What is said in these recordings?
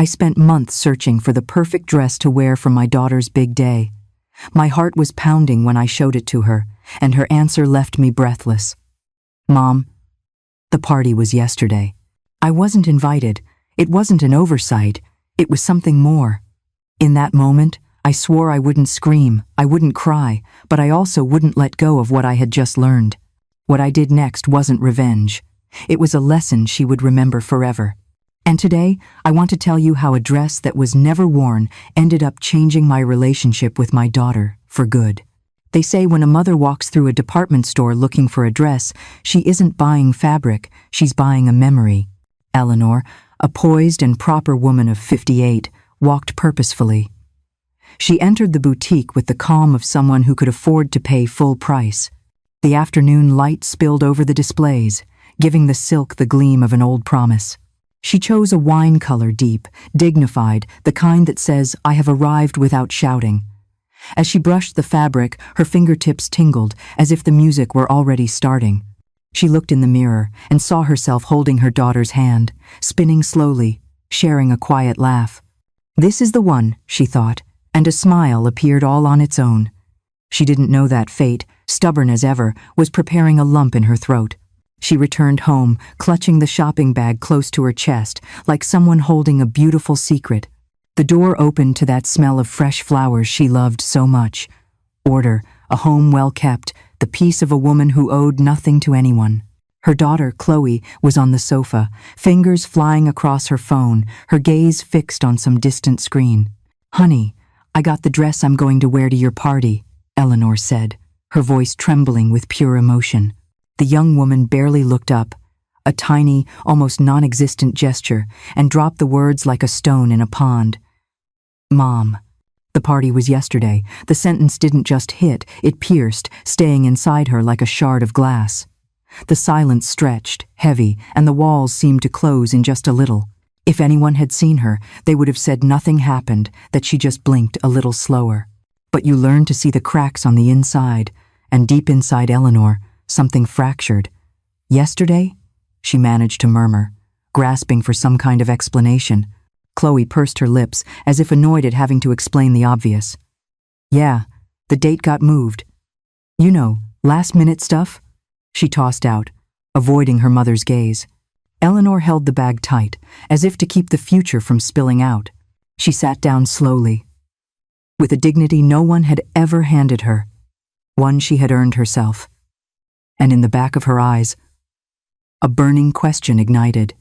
I spent months searching for the perfect dress to wear for my daughter's big day. My heart was pounding when I showed it to her, and her answer left me breathless. Mom, the party was yesterday. I wasn't invited. It wasn't an oversight. It was something more. In that moment, I swore I wouldn't scream, I wouldn't cry, but I also wouldn't let go of what I had just learned. What I did next wasn't revenge. It was a lesson she would remember forever. And today, I want to tell you how a dress that was never worn ended up changing my relationship with my daughter for good. They say when a mother walks through a department store looking for a dress, she isn't buying fabric, she's buying a memory. Eleanor, a poised and proper woman of 58, walked purposefully. She entered the boutique with the calm of someone who could afford to pay full price. The afternoon light spilled over the displays, giving the silk the gleam of an old promise. She chose a wine color deep, dignified, the kind that says, "I have arrived" without shouting. As she brushed the fabric, her fingertips tingled, as if the music were already starting. She looked in the mirror and saw herself holding her daughter's hand, spinning slowly, sharing a quiet laugh. This is the one, she thought, and a smile appeared all on its own. She didn't know that fate, stubborn as ever, was preparing a lump in her throat. She returned home, clutching the shopping bag close to her chest, like someone holding a beautiful secret. The door opened to that smell of fresh flowers she loved so much. Order, a home well kept, the peace of a woman who owed nothing to anyone. Her daughter, Chloe, was on the sofa, fingers flying across her phone, her gaze fixed on some distant screen. "Honey, I got the dress I'm going to wear to your party," Eleanor said, her voice trembling with pure emotion. The young woman barely looked up, a tiny, almost non-existent gesture, and dropped the words like a stone in a pond. "Mom, the party was yesterday." The sentence didn't just hit, it pierced, staying inside her like a shard of glass. The silence stretched, heavy, and the walls seemed to close in just a little. If anyone had seen her, they would have said nothing happened, that she just blinked a little slower. But you learned to see the cracks on the inside, and deep inside Eleanor, something fractured. "Yesterday?" she managed to murmur, grasping for some kind of explanation. Chloe pursed her lips, as if annoyed at having to explain the obvious. "Yeah, the date got moved. You know, last-minute stuff?" she tossed out, avoiding her mother's gaze. Eleanor held the bag tight, as if to keep the future from spilling out. She sat down slowly, with a dignity no one had ever handed her, one she had earned herself. And in the back of her eyes, a burning question ignited.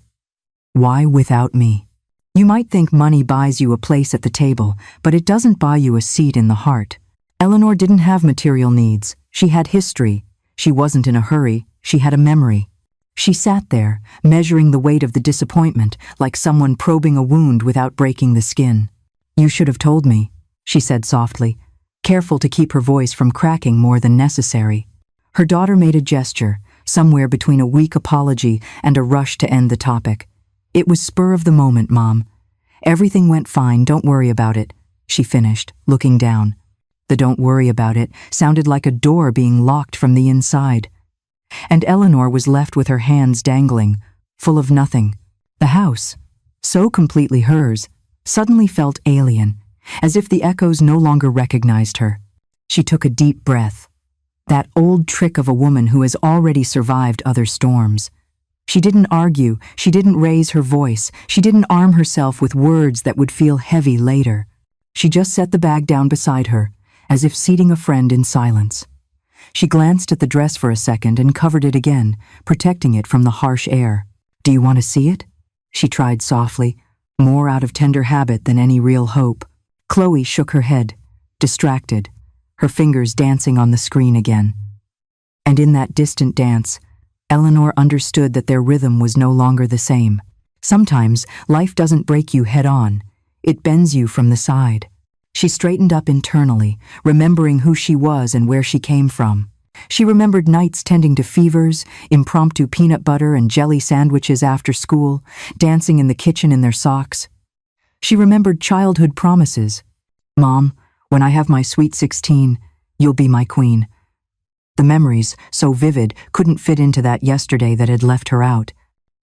Why without me? You might think money buys you a place at the table, but it doesn't buy you a seat in the heart. Eleanor didn't have material needs. She had history. She wasn't in a hurry. She had a memory. She sat there, measuring the weight of the disappointment, like someone probing a wound without breaking the skin. "You should have told me," she said softly, careful to keep her voice from cracking more than necessary. Her daughter made a gesture, somewhere between a weak apology and a rush to end the topic. "It was spur of the moment, Mom. Everything went fine, don't worry about it," she finished, looking down. The "don't worry about it" sounded like a door being locked from the inside. And Eleanor was left with her hands dangling, full of nothing. The house, so completely hers, suddenly felt alien, as if the echoes no longer recognized her. She took a deep breath. That old trick of a woman who has already survived other storms. She didn't argue, she didn't raise her voice, she didn't arm herself with words that would feel heavy later. She just set the bag down beside her, as if seating a friend in silence. She glanced at the dress for a second and covered it again, protecting it from the harsh air. "Do you want to see it?" she tried softly, more out of tender habit than any real hope. Chloe shook her head, distracted, her fingers dancing on the screen again. And in that distant dance, Eleanor understood that their rhythm was no longer the same. Sometimes life doesn't break you head-on, it bends you from the side. She straightened up internally, remembering who she was and where she came from. She remembered nights tending to fevers, impromptu peanut butter and jelly sandwiches after school, dancing in the kitchen in their socks. She remembered childhood promises. "Mom, when I have my sweet 16, you'll be my queen." The memories, so vivid, couldn't fit into that yesterday that had left her out.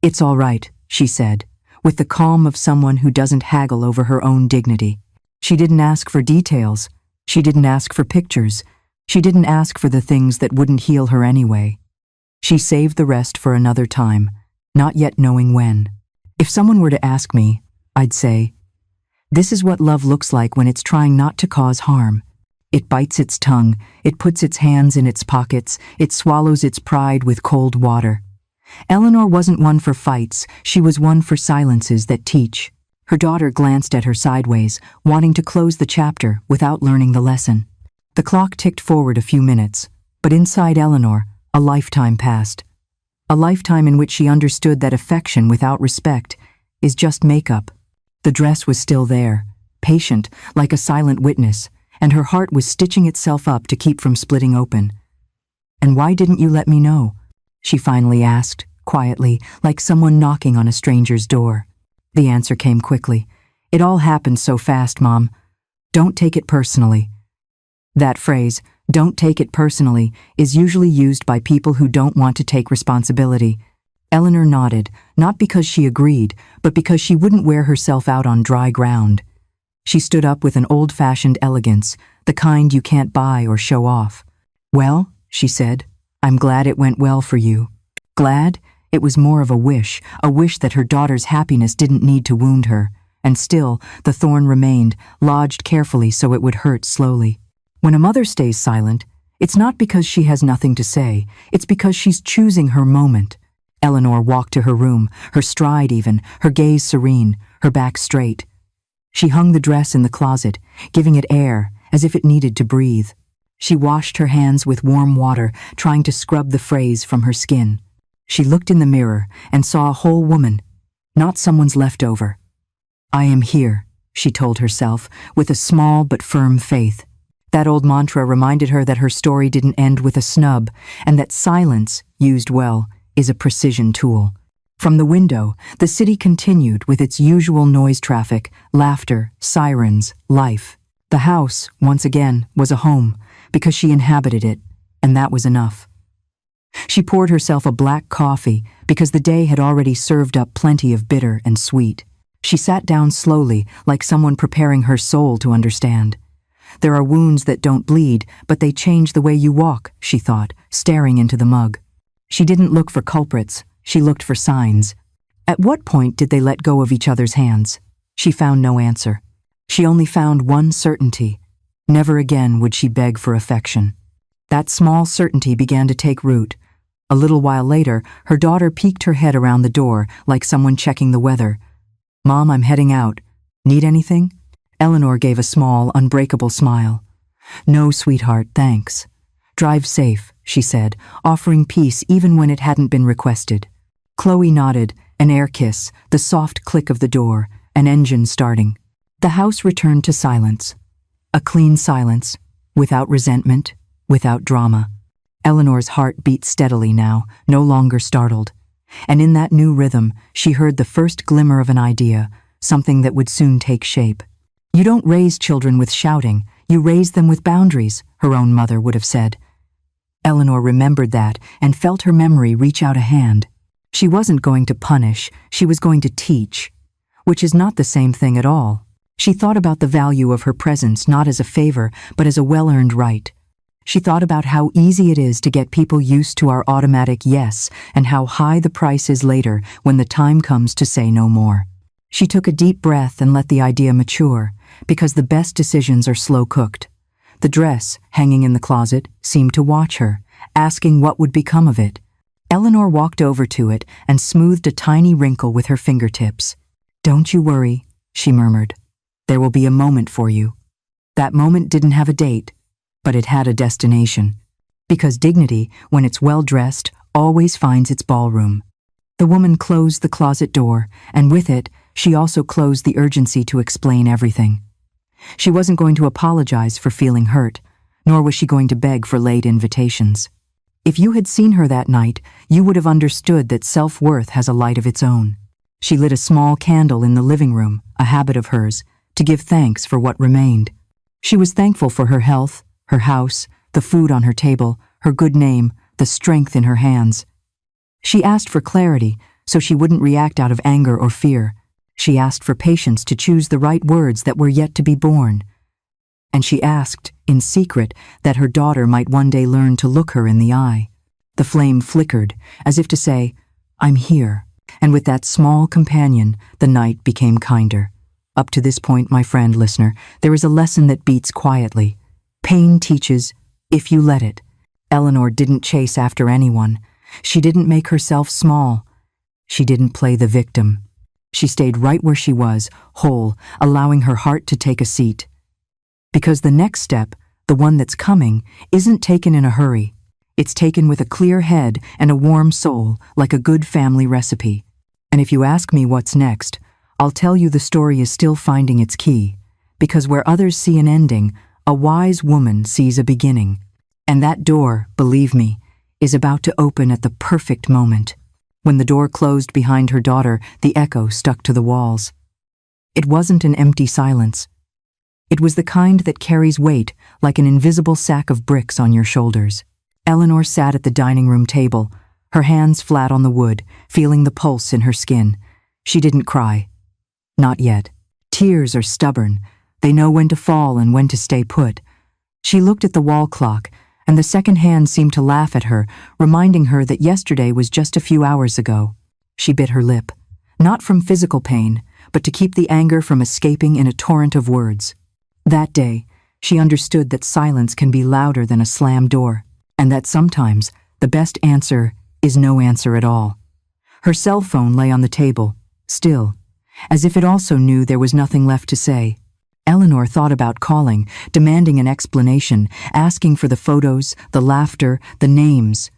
"It's all right," she said, with the calm of someone who doesn't haggle over her own dignity. She didn't ask for details. She didn't ask for pictures. She didn't ask for the things that wouldn't heal her anyway. She saved the rest for another time, not yet knowing when. If someone were to ask me, I'd say, this is what love looks like when it's trying not to cause harm. It bites its tongue, it puts its hands in its pockets, it swallows its pride with cold water. Eleanor wasn't one for fights, she was one for silences that teach. Her daughter glanced at her sideways, wanting to close the chapter without learning the lesson. The clock ticked forward a few minutes, but inside Eleanor, a lifetime passed. A lifetime in which she understood that affection without respect is just makeup. The dress was still there, patient, like a silent witness, and her heart was stitching itself up to keep from splitting open. "And why didn't you let me know?" she finally asked, quietly, like someone knocking on a stranger's door. The answer came quickly. "It all happened so fast, Mom. Don't take it personally." That phrase, "don't take it personally," is usually used by people who don't want to take responsibility. Eleanor nodded, not because she agreed, but because she wouldn't wear herself out on dry ground. She stood up with an old-fashioned elegance, the kind you can't buy or show off. "Well," she said, "I'm glad it went well for you." Glad? It was more of a wish that her daughter's happiness didn't need to wound her. And still, the thorn remained, lodged carefully so it would hurt slowly. When a mother stays silent, it's not because she has nothing to say, it's because she's choosing her moment. Eleanor walked to her room, her stride even, her gaze serene, her back straight. She hung the dress in the closet, giving it air, as if it needed to breathe. She washed her hands with warm water, trying to scrub the frays from her skin. She looked in the mirror and saw a whole woman, not someone's leftover. "I am here," she told herself, with a small but firm faith. That old mantra reminded her that her story didn't end with a snub, and that silence, used well, is a precision tool. From the window, the city continued with its usual noise traffic, laughter, sirens, life. The house, once again, was a home, because she inhabited it, and that was enough. She poured herself a black coffee, because the day had already served up plenty of bitter and sweet. She sat down slowly, like someone preparing her soul to understand. There are wounds that don't bleed, but they change the way you walk, she thought, staring into the mug. She didn't look for culprits, she looked for signs. At what point did they let go of each other's hands? She found no answer. She only found one certainty. Never again would she beg for affection. That small certainty began to take root. A little while later, her daughter peeked her head around the door, like someone checking the weather. "Mom, I'm heading out. Need anything?" Eleanor gave a small, unbreakable smile. "No, sweetheart, thanks." "Drive safe," she said, offering peace even when it hadn't been requested. Chloe nodded, an air kiss, the soft click of the door, an engine starting. The house returned to silence. A clean silence, without resentment, without drama. Eleanor's heart beat steadily now, no longer startled. And in that new rhythm, she heard the first glimmer of an idea, something that would soon take shape. "You don't raise children with shouting, you raise them with boundaries," her own mother would have said. Eleanor remembered that and felt her memory reach out a hand. She wasn't going to punish, she was going to teach, which is not the same thing at all. She thought about the value of her presence not as a favor, but as a well-earned right. She thought about how easy it is to get people used to our automatic yes, and how high the price is later when the time comes to say no more. She took a deep breath and let the idea mature, because the best decisions are slow-cooked. The dress, hanging in the closet, seemed to watch her, asking what would become of it. Eleanor walked over to it and smoothed a tiny wrinkle with her fingertips. "Don't you worry," she murmured. "There will be a moment for you." That moment didn't have a date, but it had a destination. Because dignity, when it's well-dressed, always finds its ballroom. The woman closed the closet door, and with it, she also closed the urgency to explain everything. She wasn't going to apologize for feeling hurt, nor was she going to beg for late invitations. If you had seen her that night, you would have understood that self-worth has a light of its own. She lit a small candle in the living room, a habit of hers, to give thanks for what remained. She was thankful for her health, her house, the food on her table, her good name, the strength in her hands. She asked for clarity, so she wouldn't react out of anger or fear. She asked for patience to choose the right words that were yet to be born. And she asked, in secret, that her daughter might one day learn to look her in the eye. The flame flickered, as if to say, "I'm here." And with that small companion, the night became kinder. Up to this point, my friend listener, there is a lesson that beats quietly. Pain teaches, if you let it. Eleanor didn't chase after anyone. She didn't make herself small. She didn't play the victim. She stayed right where she was, whole, allowing her heart to take a seat. Because the next step, the one that's coming, isn't taken in a hurry. It's taken with a clear head and a warm soul, like a good family recipe. And if you ask me what's next, I'll tell you the story is still finding its key. Because where others see an ending, a wise woman sees a beginning. And that door, believe me, is about to open at the perfect moment. When the door closed behind her daughter, the echo stuck to the walls. It wasn't an empty silence. It was the kind that carries weight like an invisible sack of bricks on your shoulders. Eleanor sat at the dining room table, her hands flat on the wood, feeling the pulse in her skin. She didn't cry. Not yet. Tears are stubborn. They know when to fall and when to stay put. She looked at the wall clock, and the second hand seemed to laugh at her, reminding her that yesterday was just a few hours ago. She bit her lip, not from physical pain, but to keep the anger from escaping in a torrent of words. That day, she understood that silence can be louder than a slammed door, and that sometimes the best answer is no answer at all. Her cell phone lay on the table, still, as if it also knew there was nothing left to say. Eleanor thought about calling, demanding an explanation, asking for the photos, the laughter, the names.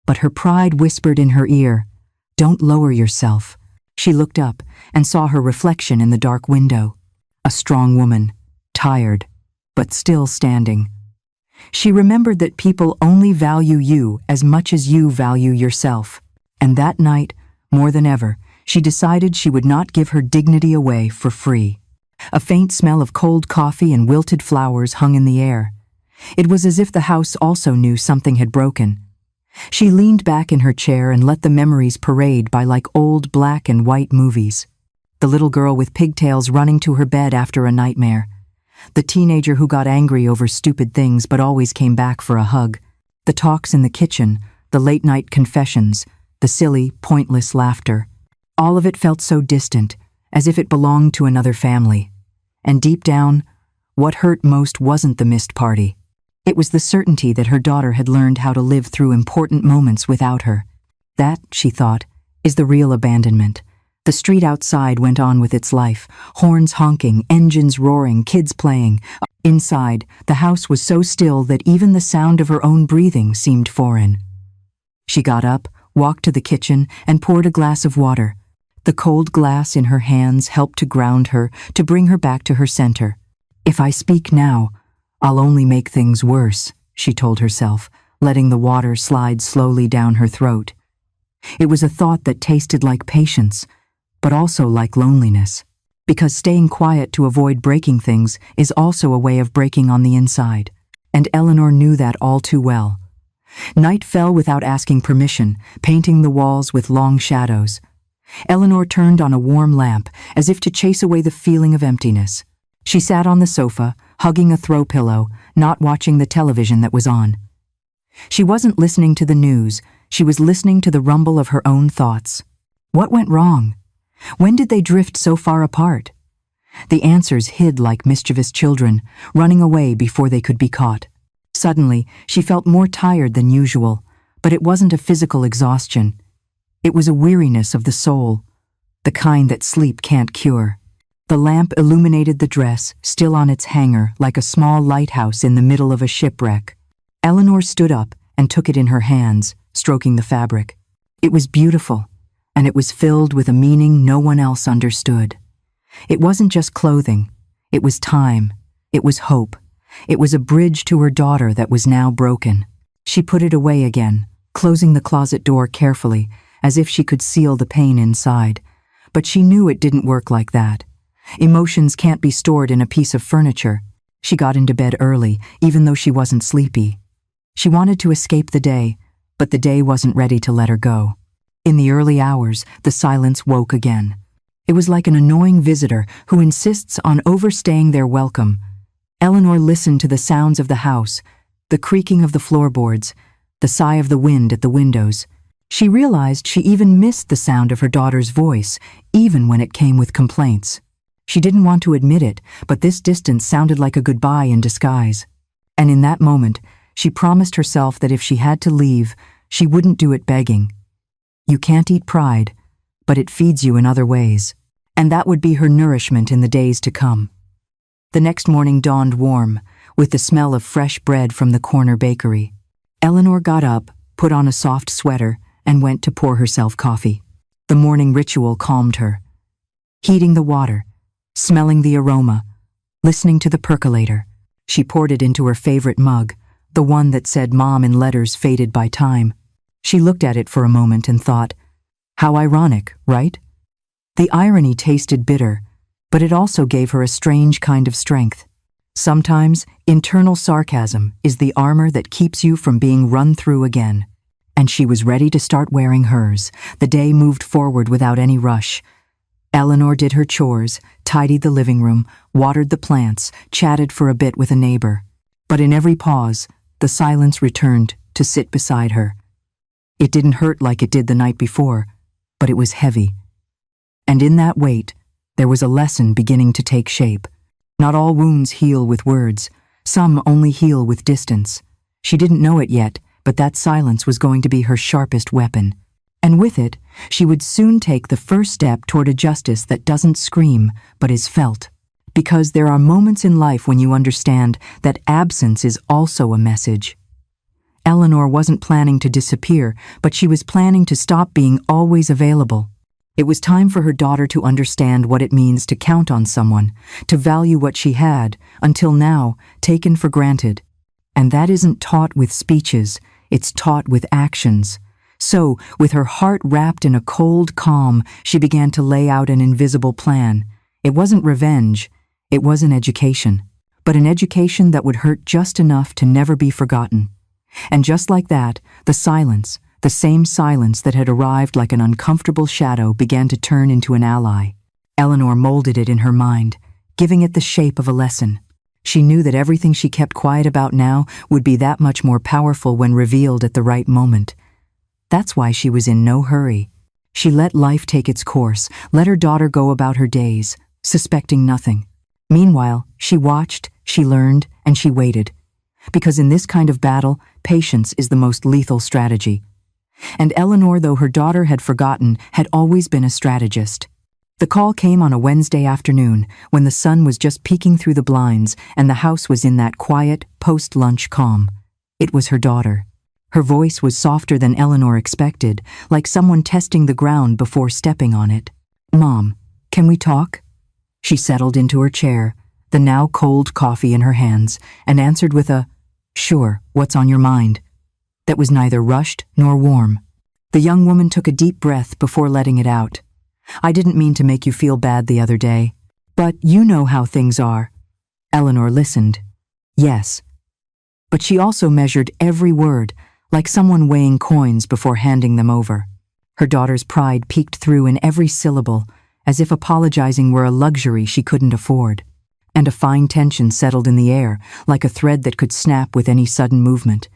But her pride whispered in her ear, "Don't lower yourself." She looked up and saw her reflection in the dark window. A strong woman, tired, but still standing. She remembered that people only value you as much as you value yourself. And that night, more than ever, she decided she would not give her dignity away for free. A faint smell of cold coffee and wilted flowers hung in the air. It was as if the house also knew something had broken. She leaned back in her chair and let the memories parade by like old black and white movies. The little girl with pigtails running to her bed after a nightmare. The teenager who got angry over stupid things but always came back for a hug. The talks in the kitchen, the late-night confessions, the silly, pointless laughter. All of it felt so distant, as if it belonged to another family. And deep down, what hurt most wasn't the missed party. It was the certainty that her daughter had learned how to live through important moments without her. That, she thought, is the real abandonment. The street outside went on with its life, horns honking, engines roaring, kids playing. Inside, the house was so still that even the sound of her own breathing seemed foreign. She got up, walked to the kitchen, and poured a glass of water. The cold glass in her hands helped to ground her, to bring her back to her center. "If I speak now, I'll only make things worse," she told herself, letting the water slide slowly down her throat. It was a thought that tasted like patience, but also like loneliness, because staying quiet to avoid breaking things is also a way of breaking on the inside, and Eleanor knew that all too well. Night fell without asking permission, painting the walls with long shadows. Eleanor turned on a warm lamp, as if to chase away the feeling of emptiness. She sat on the sofa, hugging a throw pillow, not watching the television that was on. She wasn't listening to the news, she was listening to the rumble of her own thoughts. What went wrong? When did they drift so far apart? The answers hid like mischievous children, running away before they could be caught. Suddenly, she felt more tired than usual, but it wasn't a physical exhaustion. It was a weariness of the soul, the kind that sleep can't cure. The lamp illuminated the dress, still on its hanger, like a small lighthouse in the middle of a shipwreck. Eleanor stood up and took it in her hands, stroking the fabric. It was beautiful, and it was filled with a meaning no one else understood. It wasn't just clothing. It was time. It was hope. It was a bridge to her daughter that was now broken. She put it away again, closing the closet door carefully, as if she could seal the pain inside. But she knew it didn't work like that. Emotions can't be stored in a piece of furniture. She got into bed early, even though she wasn't sleepy. She wanted to escape the day, but the day wasn't ready to let her go. In the early hours, the silence woke again. It was like an annoying visitor who insists on overstaying their welcome. Eleanor listened to the sounds of the house, the creaking of the floorboards, the sigh of the wind at the windows. She realized she even missed the sound of her daughter's voice, even when it came with complaints. She didn't want to admit it, but this distance sounded like a goodbye in disguise. And in that moment, she promised herself that if she had to leave, she wouldn't do it begging. You can't eat pride, but it feeds you in other ways. And that would be her nourishment in the days to come. The next morning dawned warm, with the smell of fresh bread from the corner bakery. Eleanor got up, put on a soft sweater, and went to pour herself coffee. The morning ritual calmed her. Heating the water, smelling the aroma, listening to the percolator. She poured it into her favorite mug, the one that said Mom in letters faded by time. She looked at it for a moment and thought, how ironic, right? The irony tasted bitter, but it also gave her a strange kind of strength. Sometimes, internal sarcasm is the armor that keeps you from being run through again. And she was ready to start wearing hers. The day moved forward without any rush. Eleanor did her chores, tidied the living room, watered the plants, chatted for a bit with a neighbor. But in every pause, the silence returned to sit beside her. It didn't hurt like it did the night before, but it was heavy. And in that weight, there was a lesson beginning to take shape. Not all wounds heal with words. Some only heal with distance. She didn't know it yet, but that silence was going to be her sharpest weapon. And with it, she would soon take the first step toward a justice that doesn't scream, but is felt. Because there are moments in life when you understand that absence is also a message. Eleanor wasn't planning to disappear, but she was planning to stop being always available. It was time for her daughter to understand what it means to count on someone, to value what she had, until now, taken for granted. And that isn't taught with speeches, it's taught with actions. So, with her heart wrapped in a cold calm, she began to lay out an invisible plan. It wasn't revenge, it was an education. But an education that would hurt just enough to never be forgotten. And just like that, the silence, the same silence that had arrived like an uncomfortable shadow, began to turn into an ally. Eleanor molded it in her mind, giving it the shape of a lesson. She knew that everything she kept quiet about now would be that much more powerful when revealed at the right moment. That's why she was in no hurry. She let life take its course, let her daughter go about her days, suspecting nothing. Meanwhile, she watched, she learned, and she waited. Because in this kind of battle, patience is the most lethal strategy. And Eleanor, though her daughter had forgotten, had always been a strategist. The call came on a Wednesday afternoon, when the sun was just peeking through the blinds and the house was in that quiet, post-lunch calm. It was her daughter. Her voice was softer than Eleanor expected, like someone testing the ground before stepping on it. "Mom, can we talk?" She settled into her chair, the now cold coffee in her hands, and answered with a, "Sure, what's on your mind?" That was neither rushed nor warm. The young woman took a deep breath before letting it out. "I didn't mean to make you feel bad the other day, but you know how things are." Eleanor listened. Yes. But she also measured every word, like someone weighing coins before handing them over. Her daughter's pride peeked through in every syllable, as if apologizing were a luxury she couldn't afford. And a fine tension settled in the air, like a thread that could snap with any sudden movement.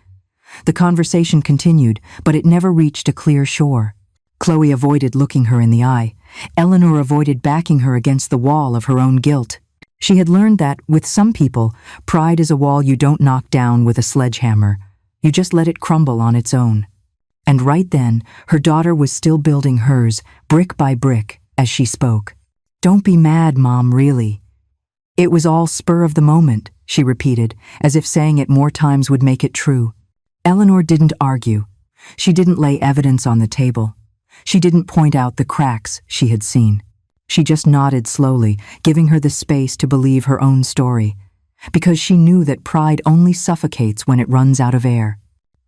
The conversation continued, but it never reached a clear shore. Chloe avoided looking her in the eye. Eleanor avoided backing her against the wall of her own guilt. She had learned that, with some people, pride is a wall you don't knock down with a sledgehammer. You just let it crumble on its own. And right then, her daughter was still building hers, brick by brick, as she spoke. "Don't be mad, Mom, really." "It was all spur of the moment," she repeated, as if saying it more times would make it true. Eleanor didn't argue. She didn't lay evidence on the table. She didn't point out the cracks she had seen. She just nodded slowly, giving her the space to believe her own story, because she knew that pride only suffocates when it runs out of air.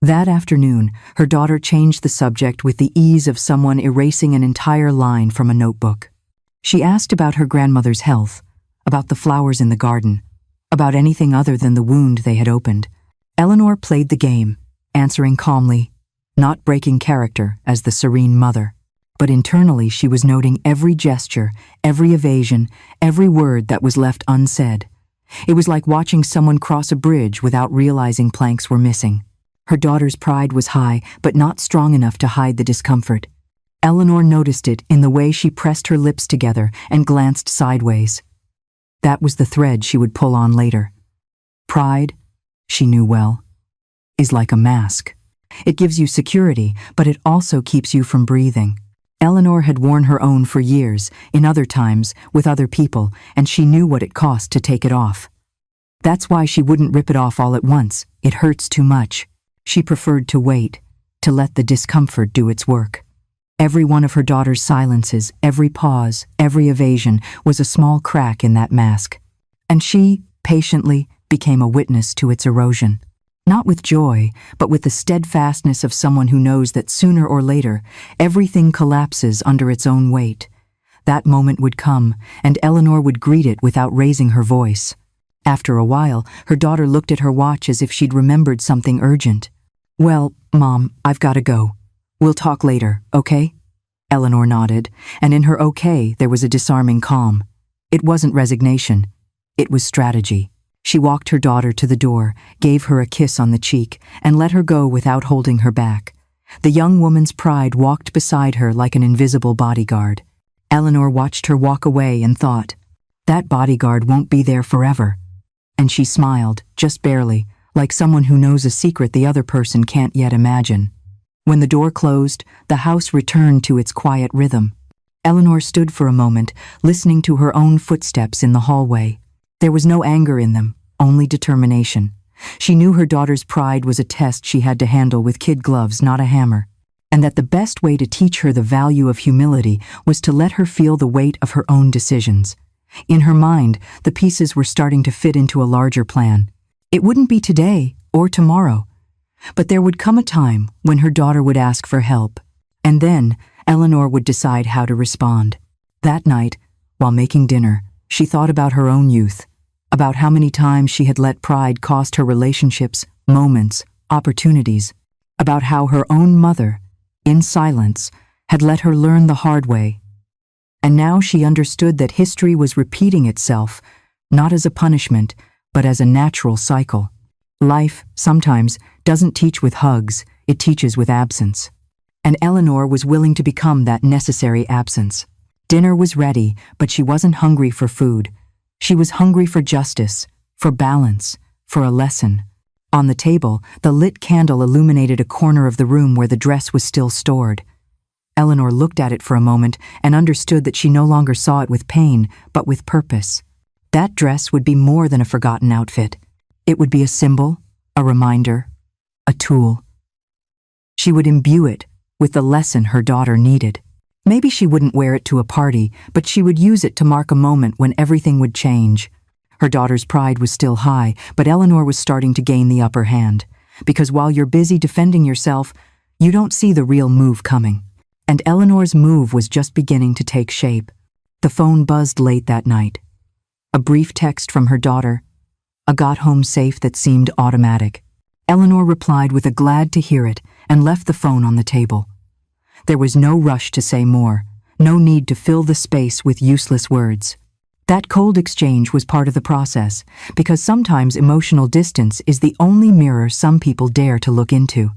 That afternoon, her daughter changed the subject with the ease of someone erasing an entire line from a notebook. She asked about her grandmother's health, about the flowers in the garden, about anything other than the wound they had opened. Eleanor played the game, answering calmly, not breaking character as the serene mother. But internally she was noting every gesture, every evasion, every word that was left unsaid. It was like watching someone cross a bridge without realizing planks were missing. Her daughter's pride was high, but not strong enough to hide the discomfort. Eleanor noticed it in the way she pressed her lips together and glanced sideways. That was the thread she would pull on later. Pride, she knew well, is like a mask. It gives you security, but it also keeps you from breathing. Eleanor had worn her own for years, in other times, with other people, and she knew what it cost to take it off. That's why she wouldn't rip it off all at once. It hurts too much. She preferred to wait, to let the discomfort do its work. Every one of her daughter's silences, every pause, every evasion was a small crack in that mask. And she, patiently, became a witness to its erosion. Not with joy, but with the steadfastness of someone who knows that sooner or later, everything collapses under its own weight. That moment would come, and Eleanor would greet it without raising her voice. After a while, her daughter looked at her watch as if she'd remembered something urgent. "Well, Mom, I've got to go. We'll talk later, okay?" Eleanor nodded, and in her okay there was a disarming calm. It wasn't resignation. It was strategy. She walked her daughter to the door, gave her a kiss on the cheek, and let her go without holding her back. The young woman's pride walked beside her like an invisible bodyguard. Eleanor watched her walk away and thought, that bodyguard won't be there forever. And she smiled, just barely, like someone who knows a secret the other person can't yet imagine. When the door closed, the house returned to its quiet rhythm. Eleanor stood for a moment, listening to her own footsteps in the hallway. There was no anger in them, only determination. She knew her daughter's pride was a test she had to handle with kid gloves, not a hammer, and that the best way to teach her the value of humility was to let her feel the weight of her own decisions. In her mind, the pieces were starting to fit into a larger plan. It wouldn't be today or tomorrow, but there would come a time when her daughter would ask for help, and then Eleanor would decide how to respond. That night, while making dinner, she thought about her own youth, about how many times she had let pride cost her relationships, moments, opportunities, about how her own mother, in silence, had let her learn the hard way. And now she understood that history was repeating itself, not as a punishment, but as a natural cycle. Life, sometimes, doesn't teach with hugs, it teaches with absence. And Eleanor was willing to become that necessary absence. Dinner was ready, but she wasn't hungry for food. She was hungry for justice, for balance, for a lesson. On the table, the lit candle illuminated a corner of the room where the dress was still stored. Eleanor looked at it for a moment and understood that she no longer saw it with pain, but with purpose. That dress would be more than a forgotten outfit. It would be a symbol, a reminder, a tool. She would imbue it with the lesson her daughter needed. Maybe she wouldn't wear it to a party, but she would use it to mark a moment when everything would change. Her daughter's pride was still high, but Eleanor was starting to gain the upper hand. Because while you're busy defending yourself, you don't see the real move coming. And Eleanor's move was just beginning to take shape. The phone buzzed late that night. A brief text from her daughter, a got home safe that seemed automatic. Eleanor replied with a glad to hear it and left the phone on the table. There was no rush to say more, no need to fill the space with useless words. That cold exchange was part of the process, because sometimes emotional distance is the only mirror some people dare to look into.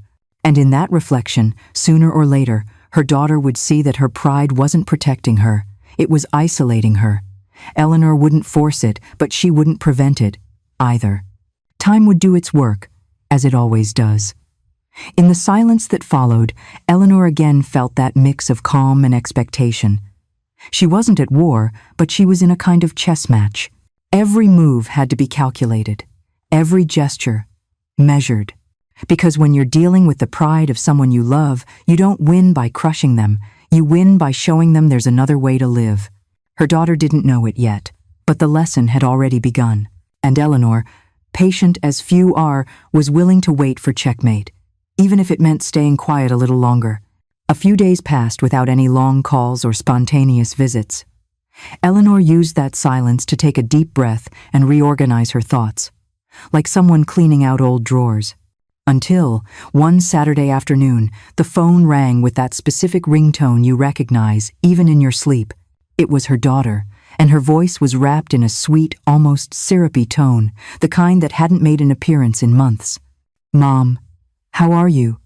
And in that reflection, sooner or later, her daughter would see that her pride wasn't protecting her, it was isolating her. Eleanor wouldn't force it, but she wouldn't prevent it, either. Time would do its work, as it always does. In the silence that followed, Eleanor again felt that mix of calm and expectation. She wasn't at war, but she was in a kind of chess match. Every move had to be calculated, every gesture measured. Because when you're dealing with the pride of someone you love, you don't win by crushing them, you win by showing them there's another way to live. Her daughter didn't know it yet, but the lesson had already begun. And Eleanor, patient as few are, was willing to wait for checkmate, even if it meant staying quiet a little longer. A few days passed without any long calls or spontaneous visits. Eleanor used that silence to take a deep breath and reorganize her thoughts, like someone cleaning out old drawers. Until, one Saturday afternoon, the phone rang with that specific ringtone you recognize even in your sleep. It was her daughter, and her voice was wrapped in a sweet, almost syrupy tone, the kind that hadn't made an appearance in months. "Mom, how are you?"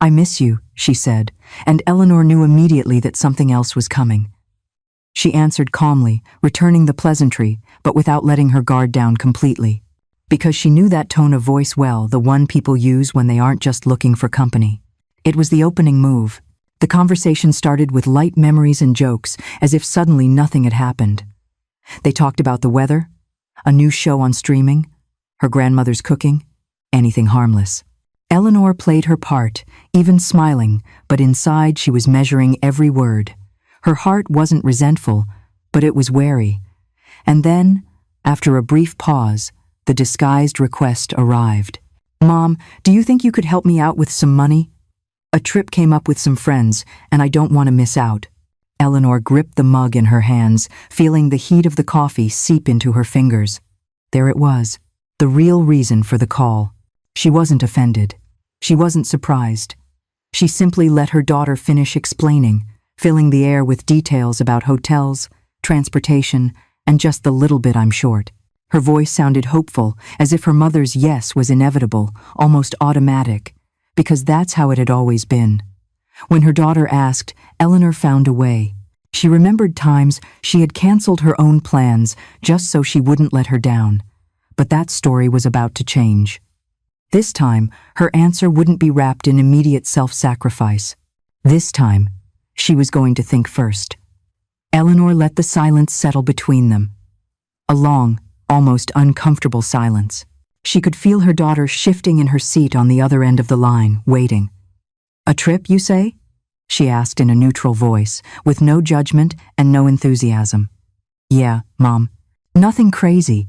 "I miss you," she said, and Eleanor knew immediately that something else was coming. She answered calmly, returning the pleasantry, but without letting her guard down completely. Because she knew that tone of voice well, the one people use when they aren't just looking for company. It was the opening move. The conversation started with light memories and jokes, as if suddenly nothing had happened. They talked about the weather, a new show on streaming, her grandmother's cooking, anything harmless. Eleanor played her part, even smiling, but inside she was measuring every word. Her heart wasn't resentful, but it was wary. And then, after a brief pause, the disguised request arrived. "Mom, do you think you could help me out with some money? A trip came up with some friends, and I don't want to miss out." Eleanor gripped the mug in her hands, feeling the heat of the coffee seep into her fingers. There it was, the real reason for the call. She wasn't offended. She wasn't surprised. She simply let her daughter finish explaining, filling the air with details about hotels, transportation, and just the little bit I'm short. Her voice sounded hopeful, as if her mother's yes was inevitable, almost automatic, because that's how it had always been. When her daughter asked, Eleanor found a way. She remembered times she had canceled her own plans just so she wouldn't let her down. But that story was about to change. This time, her answer wouldn't be wrapped in immediate self-sacrifice. This time, she was going to think first. Eleanor let the silence settle between them. A long, almost uncomfortable silence. She could feel her daughter shifting in her seat on the other end of the line, waiting. "A trip, you say?" she asked in a neutral voice, with no judgment and no enthusiasm. "Yeah, Mom. Nothing crazy.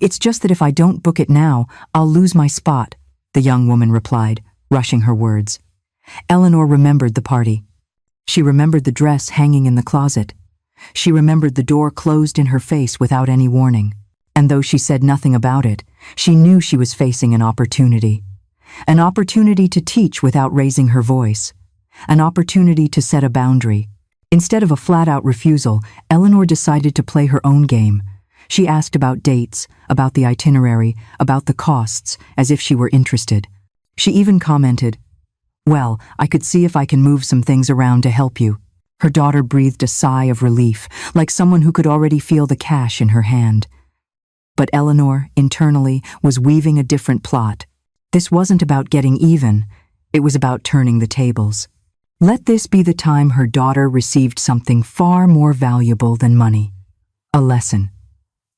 It's just that if I don't book it now, I'll lose my spot," the young woman replied, rushing her words. Eleanor remembered the party. She remembered the dress hanging in the closet. She remembered the door closed in her face without any warning. And though she said nothing about it, she knew she was facing an opportunity. An opportunity to teach without raising her voice. An opportunity to set a boundary. Instead of a flat-out refusal, Eleanor decided to play her own game. She asked about dates, about the itinerary, about the costs, as if she were interested. She even commented, "Well, I could see if I can move some things around to help you." Her daughter breathed a sigh of relief, like someone who could already feel the cash in her hand. But Eleanor, internally, was weaving a different plot. This wasn't about getting even, it was about turning the tables. Let this be the time her daughter received something far more valuable than money. A lesson.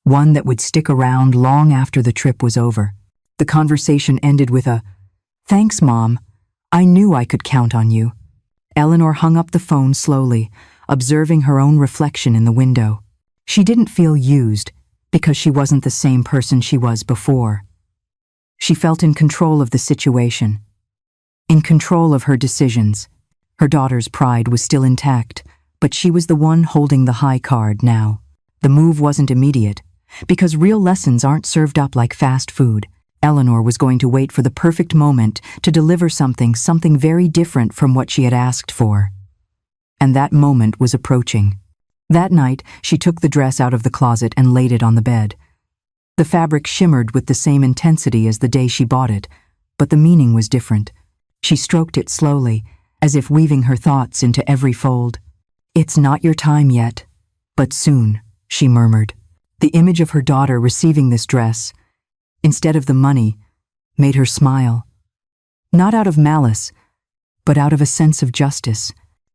One that would stick around long after the trip was over. The conversation ended with a, "Thanks, Mom. I knew I could count on you." Eleanor hung up the phone slowly, observing her own reflection in the window. She didn't feel used, because she wasn't the same person she was before. She felt in control of the situation, in control of her decisions. Her daughter's pride was still intact, but she was the one holding the high card now. The move wasn't immediate, because real lessons aren't served up like fast food. Eleanor was going to wait for the perfect moment to deliver something very different from what she had asked for. And that moment was approaching. That night, she took the dress out of the closet and laid it on the bed. The fabric shimmered with the same intensity as the day she bought it, but the meaning was different. She stroked it slowly, as if weaving her thoughts into every fold. "It's not your time yet, but soon," she murmured. The image of her daughter receiving this dress, instead of the money, made her smile. Not out of malice, but out of a sense of justice.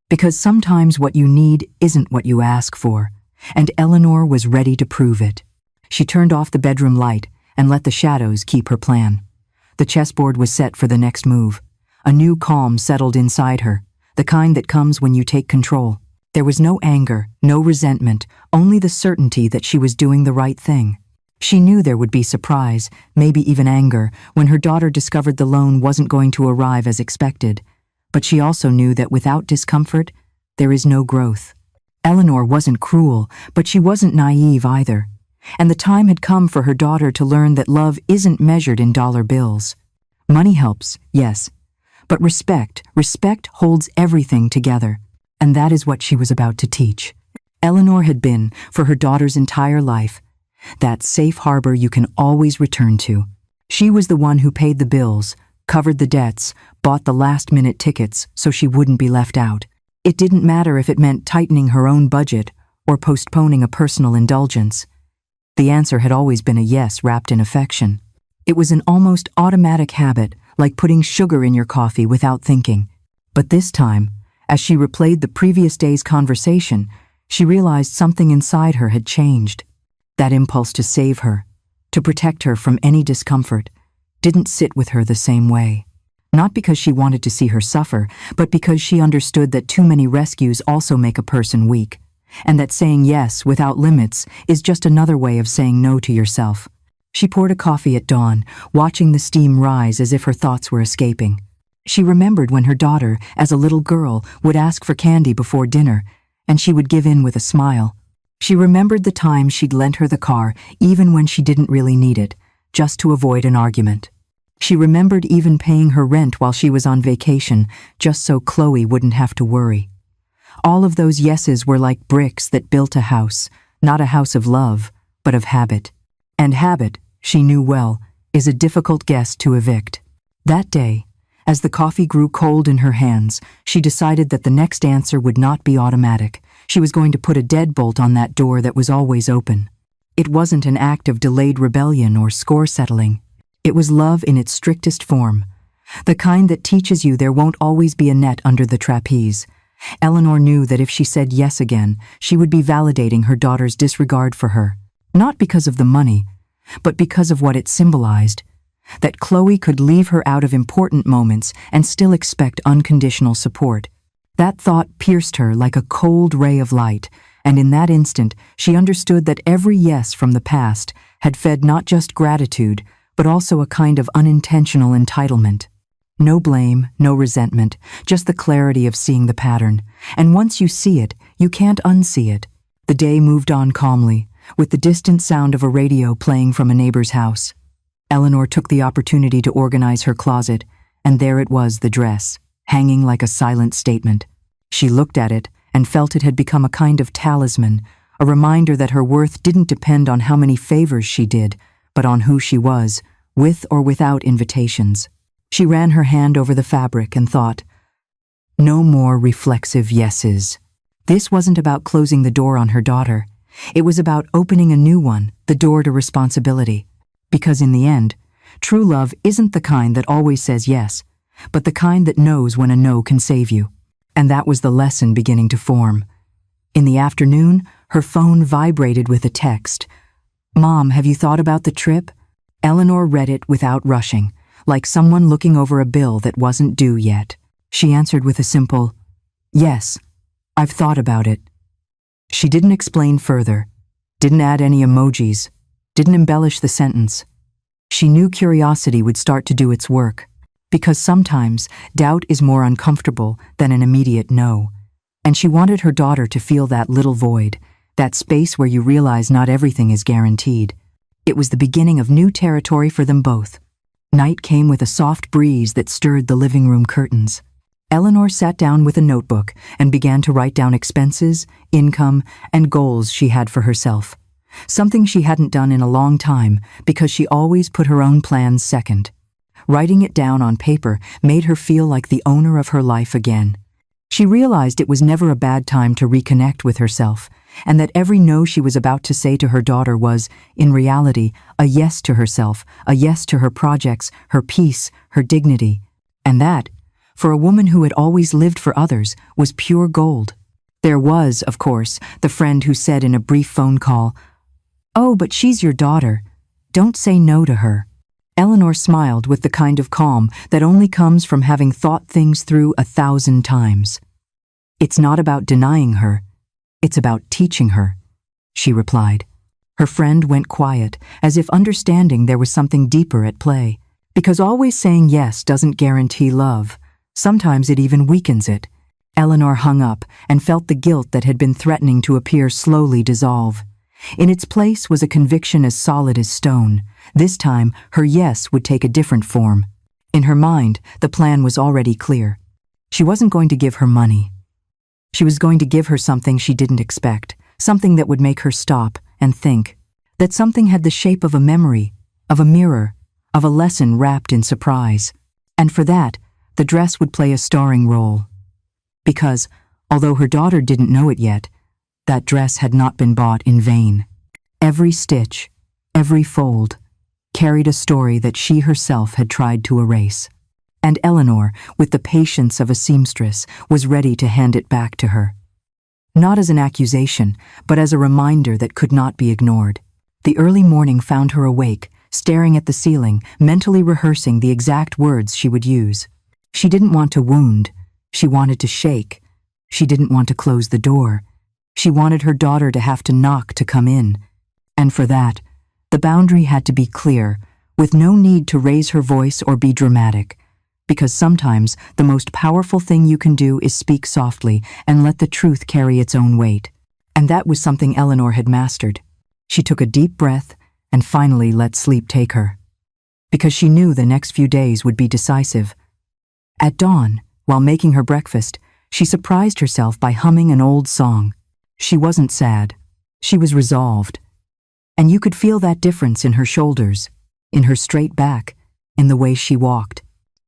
Because sometimes what you need isn't what you ask for, and Eleanor was ready to prove it. She turned off the bedroom light and let the shadows keep her plan. The chessboard was set for the next move. A new calm settled inside her, the kind that comes when you take control. There was no anger, no resentment, only the certainty that she was doing the right thing. She knew there would be surprise, maybe even anger, when her daughter discovered the loan wasn't going to arrive as expected. But she also knew that without discomfort, there is no growth. Eleanor wasn't cruel, but she wasn't naive either. And the time had come for her daughter to learn that love isn't measured in dollar bills. Money helps, yes, but respect holds everything together, and that is what she was about to teach. Eleanor had been, for her daughter's entire life, that safe harbor you can always return to. She was the one who paid the bills, covered the debts, bought the last-minute tickets so she wouldn't be left out. It didn't matter if it meant tightening her own budget or postponing a personal indulgence. The answer had always been a yes wrapped in affection. It was an almost automatic habit, like putting sugar in your coffee without thinking. But this time, as she replayed the previous day's conversation, she realized something inside her had changed. That impulse to save her, to protect her from any discomfort, didn't sit with her the same way. Not because she wanted to see her suffer, but because she understood that too many rescues also make a person weak, and that saying yes without limits is just another way of saying no to yourself. She poured a coffee at dawn, watching the steam rise as if her thoughts were escaping. She remembered when her daughter, as a little girl, would ask for candy before dinner, and she would give in with a smile. She remembered the time she'd lent her the car even when she didn't really need it, just to avoid an argument. She remembered even paying her rent while she was on vacation, just so Chloe wouldn't have to worry. All of those yeses were like bricks that built a house, not a house of love, but of habit. And habit, she knew well, is a difficult guest to evict. That day, as the coffee grew cold in her hands, she decided that the next answer would not be automatic. She was going to put a deadbolt on that door that was always open. It wasn't an act of delayed rebellion or score settling. It was love in its strictest form, the kind that teaches you there won't always be a net under the trapeze. Eleanor knew that if she said yes again, she would be validating her daughter's disregard for her, not because of the money, but because of what it symbolized, that Chloe could leave her out of important moments and still expect unconditional support. That thought pierced her like a cold ray of light, and in that instant she understood that every yes from the past had fed not just gratitude, but also a kind of unintentional entitlement. No blame, no resentment, just the clarity of seeing the pattern. And once you see it, you can't unsee it. The day moved on calmly, with the distant sound of a radio playing from a neighbor's house. Eleanor took the opportunity to organize her closet, and there it was, the dress, hanging like a silent statement. She looked at it and felt it had become a kind of talisman, a reminder that her worth didn't depend on how many favors she did, but on who she was, with or without invitations. She ran her hand over the fabric and thought, no more reflexive yeses. This wasn't about closing the door on her daughter. It was about opening a new one, the door to responsibility. Because in the end, true love isn't the kind that always says yes, but the kind that knows when a no can save you. And that was the lesson beginning to form. In the afternoon, her phone vibrated with a text. "Mom, have you thought about the trip?" Eleanor read it without rushing, like someone looking over a bill that wasn't due yet. She answered with a simple, "Yes, I've thought about it." She didn't explain further, didn't add any emojis, didn't embellish the sentence. She knew curiosity would start to do its work, because sometimes doubt is more uncomfortable than an immediate no. And she wanted her daughter to feel that little void, that space where you realize not everything is guaranteed. It was the beginning of new territory for them both. Night came with a soft breeze that stirred the living room curtains. Eleanor sat down with a notebook and began to write down expenses, income, and goals she had for herself. Something she hadn't done in a long time because she always put her own plans second. Writing it down on paper made her feel like the owner of her life again. She realized it was never a bad time to reconnect with herself, and that every no she was about to say to her daughter was, in reality, a yes to herself, a yes to her projects, her peace, her dignity. And that, for a woman who had always lived for others, was pure gold. There was, of course, the friend who said in a brief phone call, "Oh, but she's your daughter. Don't say no to her." Eleanor smiled with the kind of calm that only comes from having thought things through 1,000 times. "It's not about denying her. It's about teaching her," she replied. Her friend went quiet, as if understanding there was something deeper at play. Because always saying yes doesn't guarantee love. Sometimes it even weakens it. Eleanor hung up and felt the guilt that had been threatening to appear slowly dissolve. In its place was a conviction as solid as stone. This time, her yes would take a different form. In her mind, the plan was already clear. She wasn't going to give her money. She was going to give her something she didn't expect, something that would make her stop and think. That something had the shape of a memory, of a mirror, of a lesson wrapped in surprise. And for that, the dress would play a starring role. Because, although her daughter didn't know it yet, that dress had not been bought in vain. Every stitch, every fold, carried a story that she herself had tried to erase. And Eleanor, with the patience of a seamstress, was ready to hand it back to her. Not as an accusation, but as a reminder that could not be ignored. The early morning found her awake, staring at the ceiling, mentally rehearsing the exact words she would use. She didn't want to wound. She wanted to shake. She didn't want to close the door. She wanted her daughter to have to knock to come in. And for that, the boundary had to be clear, with no need to raise her voice or be dramatic. Because sometimes the most powerful thing you can do is speak softly and let the truth carry its own weight. And that was something Eleanor had mastered. She took a deep breath and finally let sleep take her. Because she knew the next few days would be decisive. At dawn, while making her breakfast, she surprised herself by humming an old song. She wasn't sad. She was resolved. And you could feel that difference in her shoulders, in her straight back, in the way she walked.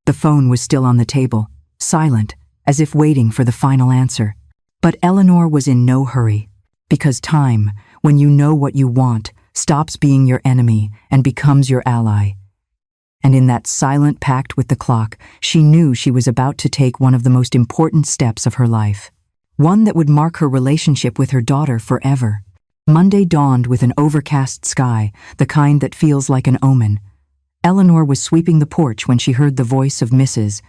The phone was still on the table, silent, as if waiting for the final answer. But Eleanor was in no hurry, because time, when you know what you want, stops being your enemy and becomes your ally. And in that silent pact with the clock, she knew she was about to take one of the most important steps of her life. One that would mark her relationship with her daughter forever. Monday dawned with an overcast sky, the kind that feels like an omen. Eleanor was sweeping the porch when she heard the voice of Mrs.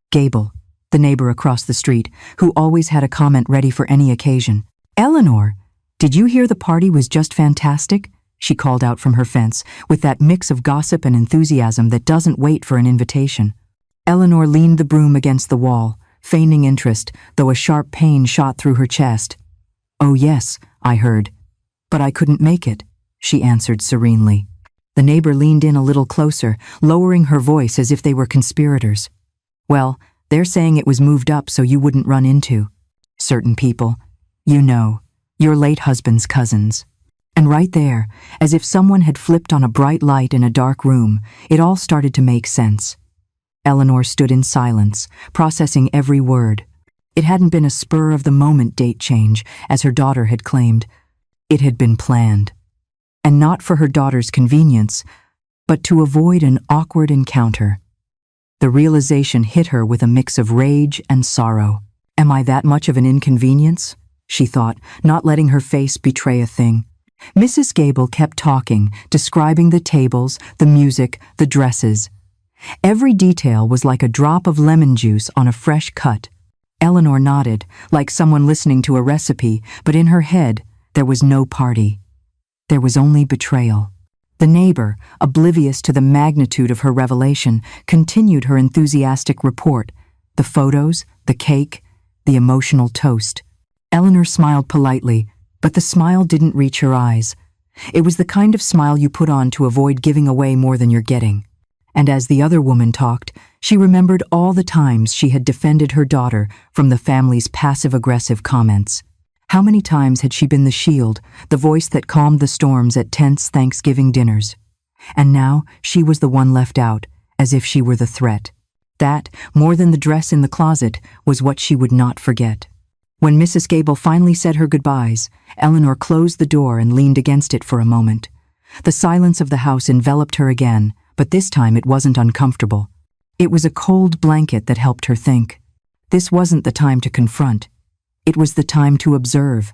Gable, the neighbor across the street, who always had a comment ready for any occasion. "Eleanor, did you hear the party was just fantastic?" she called out from her fence, with that mix of gossip and enthusiasm that doesn't wait for an invitation. Eleanor leaned the broom against the wall, feigning interest, though a sharp pain shot through her chest. "Oh yes, I heard. But I couldn't make it," she answered serenely. The neighbor leaned in a little closer, lowering her voice as if they were conspirators. "Well, they're saying it was moved up so you wouldn't run into certain people. You know, your late husband's cousins." And right there, as if someone had flipped on a bright light in a dark room, it all started to make sense. Eleanor stood in silence, processing every word. It hadn't been a spur-of-the-moment date change, as her daughter had claimed. It had been planned. And not for her daughter's convenience, but to avoid an awkward encounter. The realization hit her with a mix of rage and sorrow. "Am I that much of an inconvenience?" she thought, not letting her face betray a thing. Mrs. Gable kept talking, describing the tables, the music, the dresses. Every detail was like a drop of lemon juice on a fresh cut. Eleanor nodded, like someone listening to a recipe, but in her head, there was no party. There was only betrayal. The neighbor, oblivious to the magnitude of her revelation, continued her enthusiastic report. The photos, the cake, the emotional toast. Eleanor smiled politely, but the smile didn't reach her eyes. It was the kind of smile you put on to avoid giving away more than you're getting. And as the other woman talked, she remembered all the times she had defended her daughter from the family's passive-aggressive comments. How many times had she been the shield, the voice that calmed the storms at tense Thanksgiving dinners? And now she was the one left out, as if she were the threat. That, more than the dress in the closet, was what she would not forget. When Mrs. Gable finally said her goodbyes, Eleanor closed the door and leaned against it for a moment. The silence of the house enveloped her again, but this time it wasn't uncomfortable. It was a cold blanket that helped her think. This wasn't the time to confront. It was the time to observe.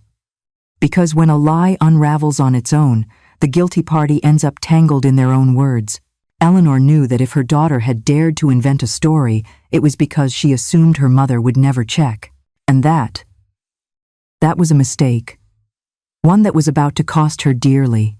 Because when a lie unravels on its own, the guilty party ends up tangled in their own words. Eleanor knew that if her daughter had dared to invent a story, it was because she assumed her mother would never check. And that was a mistake. One that was about to cost her dearly.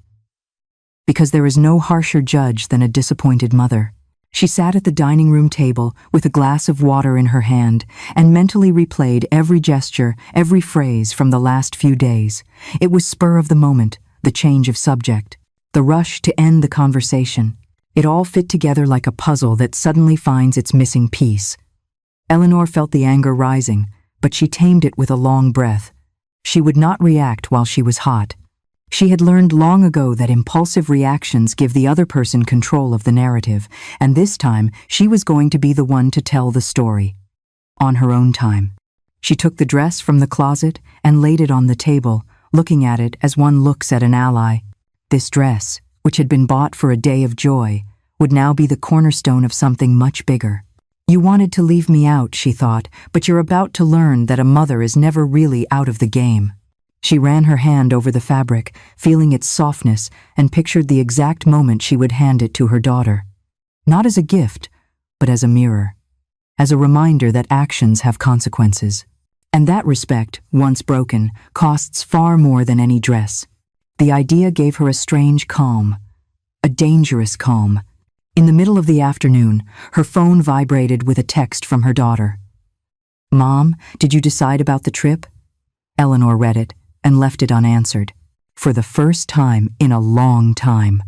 Because there is no harsher judge than a disappointed mother. She sat at the dining room table with a glass of water in her hand and mentally replayed every gesture, every phrase from the last few days. It was spur of the moment, the change of subject, the rush to end the conversation. It all fit together like a puzzle that suddenly finds its missing piece. Eleanor felt the anger rising, but she tamed it with a long breath. She would not react while she was hot. She had learned long ago that impulsive reactions give the other person control of the narrative, and this time she was going to be the one to tell the story. On her own time. She took the dress from the closet and laid it on the table, looking at it as one looks at an ally. This dress, which had been bought for a day of joy, would now be the cornerstone of something much bigger. You wanted to leave me out, she thought, but you're about to learn that a mother is never really out of the game. She ran her hand over the fabric, feeling its softness, and pictured the exact moment she would hand it to her daughter. Not as a gift, but as a mirror. As a reminder that actions have consequences. And that respect, once broken, costs far more than any dress. The idea gave her a strange calm. A dangerous calm. In the middle of the afternoon, her phone vibrated with a text from her daughter. "Mom, did you decide about the trip?" Eleanor read it and left it unanswered. For the first time in a long time.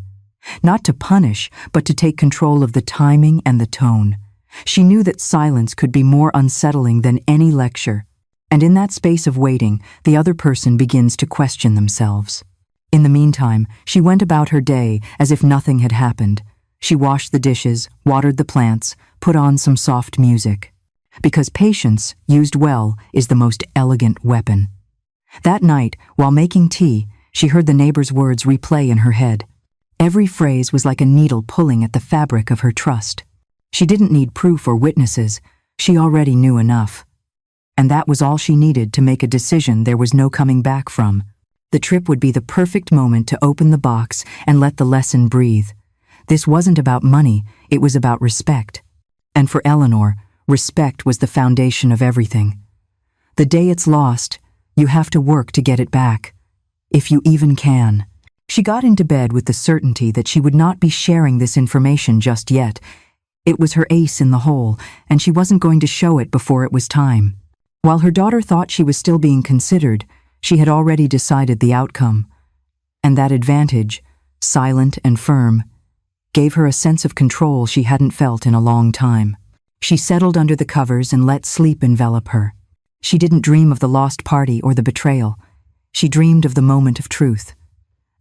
Not to punish, but to take control of the timing and the tone. She knew that silence could be more unsettling than any lecture. And in that space of waiting, the other person begins to question themselves. In the meantime, she went about her day as if nothing had happened. She washed the dishes, watered the plants, put on some soft music. Because patience, used well, is the most elegant weapon. That night, while making tea, she heard the neighbor's words replay in her head. Every phrase was like a needle pulling at the fabric of her trust. She didn't need proof or witnesses. She already knew enough. And that was all she needed to make a decision there was no coming back from. The trip would be the perfect moment to open the box and let the lesson breathe. This wasn't about money, it was about respect. And for Eleanor, respect was the foundation of everything. The day it's lost, you have to work to get it back. If you even can. She got into bed with the certainty that she would not be sharing this information just yet. It was her ace in the hole, and she wasn't going to show it before it was time. While her daughter thought she was still being considered, she had already decided the outcome. And that advantage, silent and firm, gave her a sense of control she hadn't felt in a long time. She settled under the covers and let sleep envelop her. She didn't dream of the lost party or the betrayal. She dreamed of the moment of truth.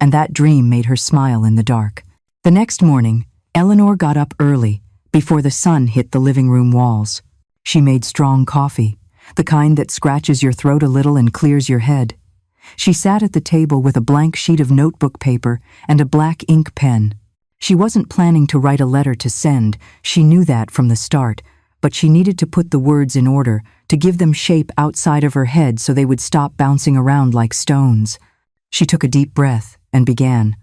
And that dream made her smile in the dark. The next morning, Eleanor got up early, before the sun hit the living room walls. She made strong coffee, the kind that scratches your throat a little and clears your head. She sat at the table with a blank sheet of notebook paper and a black ink pen. She wasn't planning to write a letter to send, she knew that from the start, but she needed to put the words in order, to give them shape outside of her head so they would stop bouncing around like stones. She took a deep breath and began.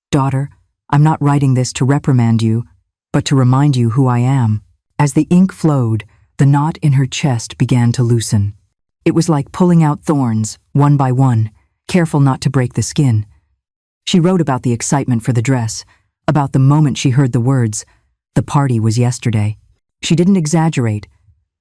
"Daughter, I'm not writing this to reprimand you, but to remind you who I am." As the ink flowed, the knot in her chest began to loosen. It was like pulling out thorns, one by one, careful not to break the skin. She wrote about the excitement for the dress, about the moment she heard the words, "The party was yesterday." She didn't exaggerate,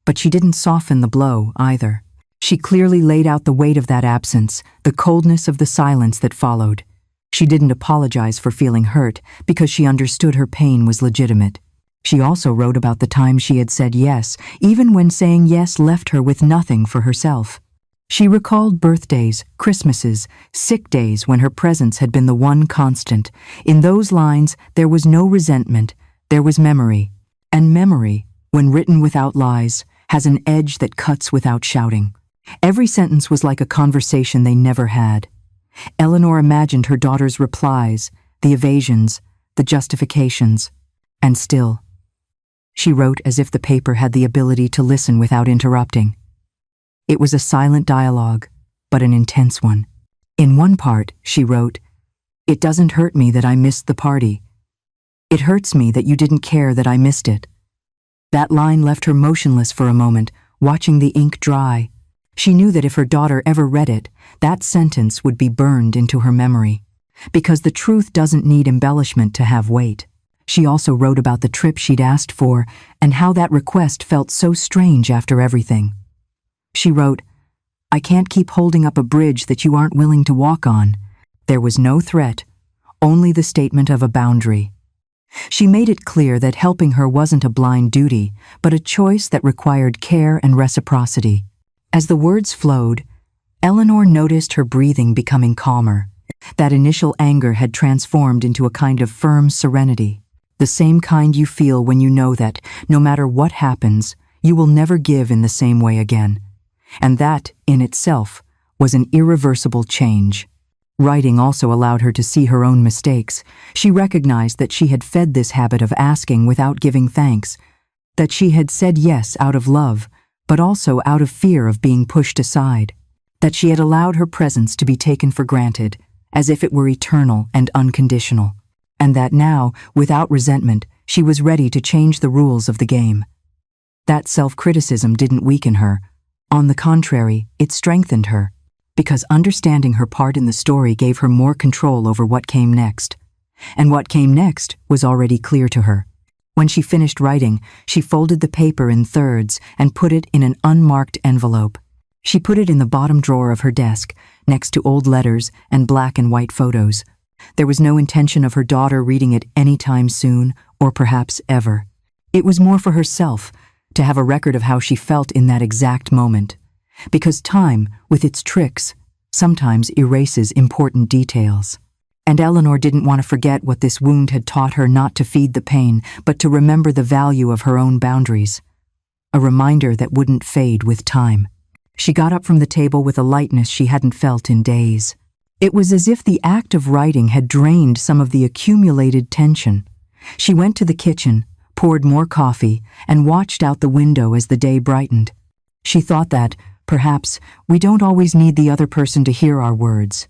but she didn't soften the blow either. She clearly laid out the weight of that absence, the coldness of the silence that followed. She didn't apologize for feeling hurt because she understood her pain was legitimate. She also wrote about the time she had said yes, even when saying yes left her with nothing for herself. She recalled birthdays, Christmases, sick days when her presence had been the one constant. In those lines, there was no resentment, there was memory. And memory, when written without lies, has an edge that cuts without shouting. Every sentence was like a conversation they never had. Eleanor imagined her daughter's replies, the evasions, the justifications, and still. She wrote as if the paper had the ability to listen without interrupting. It was a silent dialogue, but an intense one. In one part, she wrote, "It doesn't hurt me that I missed the party. It hurts me that you didn't care that I missed it." That line left her motionless for a moment, watching the ink dry. She knew that if her daughter ever read it, that sentence would be burned into her memory. Because the truth doesn't need embellishment to have weight. She also wrote about the trip she'd asked for and how that request felt so strange after everything. She wrote, "I can't keep holding up a bridge that you aren't willing to walk on." There was no threat, only the statement of a boundary. She made it clear that helping her wasn't a blind duty, but a choice that required care and reciprocity. As the words flowed, Eleanor noticed her breathing becoming calmer. That initial anger had transformed into a kind of firm serenity, the same kind you feel when you know that, no matter what happens, you will never give in the same way again. And that, in itself, was an irreversible change. Writing also allowed her to see her own mistakes. She recognized that she had fed this habit of asking without giving thanks, that she had said yes out of love, but also out of fear of being pushed aside, that she had allowed her presence to be taken for granted, as if it were eternal and unconditional, and that now, without resentment, she was ready to change the rules of the game. That self-criticism didn't weaken her. On the contrary, it strengthened her, because understanding her part in the story gave her more control over what came next. And what came next was already clear to her. When she finished writing, she folded the paper in thirds and put it in an unmarked envelope. She put it in the bottom drawer of her desk, next to old letters and black and white photos. There was no intention of her daughter reading it anytime soon, or perhaps ever. It was more for herself, to have a record of how she felt in that exact moment. Because time, with its tricks, sometimes erases important details. And Eleanor didn't want to forget what this wound had taught her, not to feed the pain, but to remember the value of her own boundaries. A reminder that wouldn't fade with time. She got up from the table with a lightness she hadn't felt in days. It was as if the act of writing had drained some of the accumulated tension. She went to the kitchen, poured more coffee, and watched out the window as the day brightened. She thought that, perhaps, we don't always need the other person to hear our words.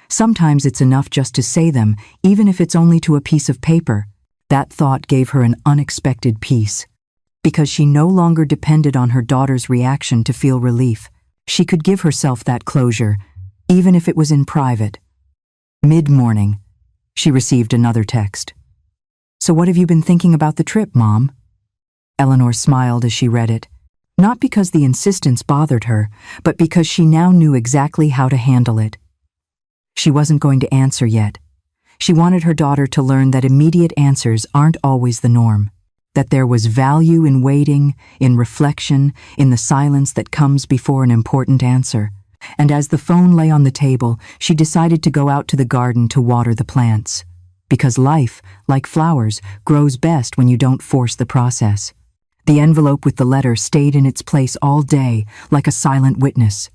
Sometimes it's enough just to say them, even if it's only to a piece of paper. That thought gave her an unexpected peace. Because she no longer depended on her daughter's reaction to feel relief. She could give herself that closure, even if it was in private. Mid-morning, she received another text. "So what have you been thinking about the trip, Mom?" Eleanor smiled as she read it. Not because the insistence bothered her, but because she now knew exactly how to handle it. She wasn't going to answer yet. She wanted her daughter to learn that immediate answers aren't always the norm, that there was value in waiting, in reflection, in the silence that comes before an important answer. And as the phone lay on the table, she decided to go out to the garden to water the plants. Because life, like flowers, grows best when you don't force the process. The envelope with the letter stayed in its place all day, like a silent witness.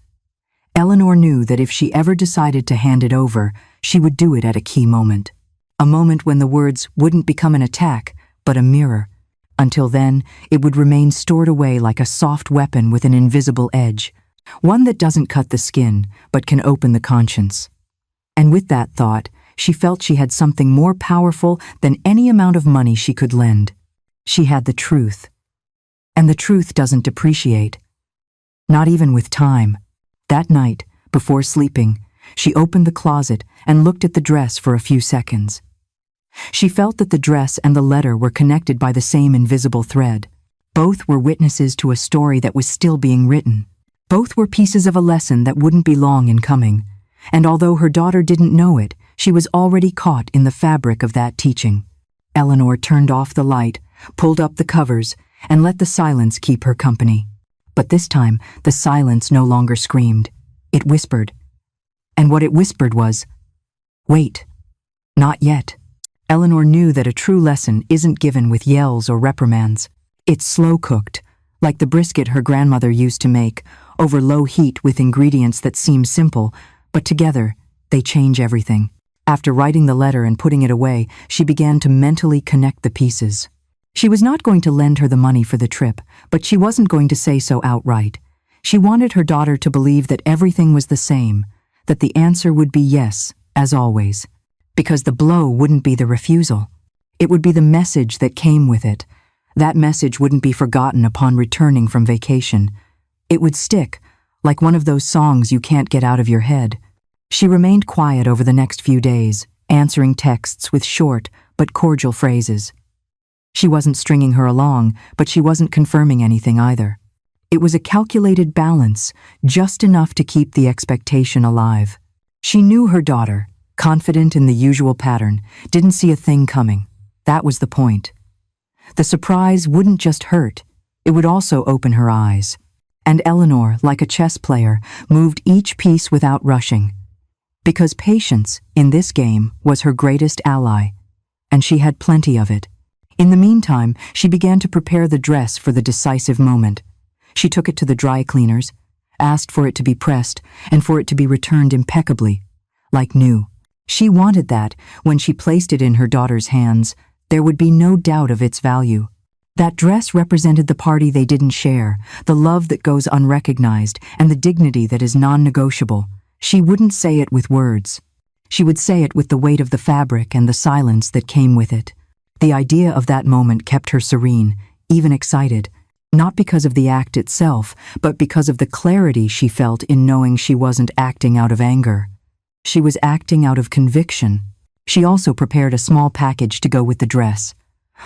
Eleanor knew that if she ever decided to hand it over, she would do it at a key moment. A moment when the words wouldn't become an attack, but a mirror. Until then, it would remain stored away like a soft weapon with an invisible edge. One that doesn't cut the skin, but can open the conscience. And with that thought, she felt she had something more powerful than any amount of money she could lend. She had the truth. And the truth doesn't depreciate. Not even with time. That night, before sleeping, she opened the closet and looked at the dress for a few seconds. She felt that the dress and the letter were connected by the same invisible thread. Both were witnesses to a story that was still being written. Both were pieces of a lesson that wouldn't be long in coming. And although her daughter didn't know it, she was already caught in the fabric of that teaching. Eleanor turned off the light, pulled up the covers, and let the silence keep her company. But this time, the silence no longer screamed. It whispered. And what it whispered was, "Wait, not yet." Eleanor knew that a true lesson isn't given with yells or reprimands. It's slow-cooked, like the brisket her grandmother used to make, over low heat with ingredients that seem simple, but together, they change everything. After writing the letter and putting it away, she began to mentally connect the pieces. She was not going to lend her the money for the trip, but she wasn't going to say so outright. She wanted her daughter to believe that everything was the same, that the answer would be yes, as always. Because the blow wouldn't be the refusal. It would be the message that came with it. That message wouldn't be forgotten upon returning from vacation. It would stick, like one of those songs you can't get out of your head. She remained quiet over the next few days, answering texts with short but cordial phrases. She wasn't stringing her along, but she wasn't confirming anything either. It was a calculated balance, just enough to keep the expectation alive. She knew her daughter, confident in the usual pattern, didn't see a thing coming. That was the point. The surprise wouldn't just hurt, it would also open her eyes. And Eleanor, like a chess player, moved each piece without rushing. Because patience, in this game, was her greatest ally. And she had plenty of it. In the meantime, she began to prepare the dress for the decisive moment. She took it to the dry cleaners, asked for it to be pressed, and for it to be returned impeccably, like new. She wanted that, when she placed it in her daughter's hands, there would be no doubt of its value. That dress represented the party they didn't share, the love that goes unrecognized, and the dignity that is non-negotiable. She wouldn't say it with words. She would say it with the weight of the fabric and the silence that came with it. The idea of that moment kept her serene, even excited, not because of the act itself, but because of the clarity she felt in knowing she wasn't acting out of anger. She was acting out of conviction. She also prepared a small package to go with the dress,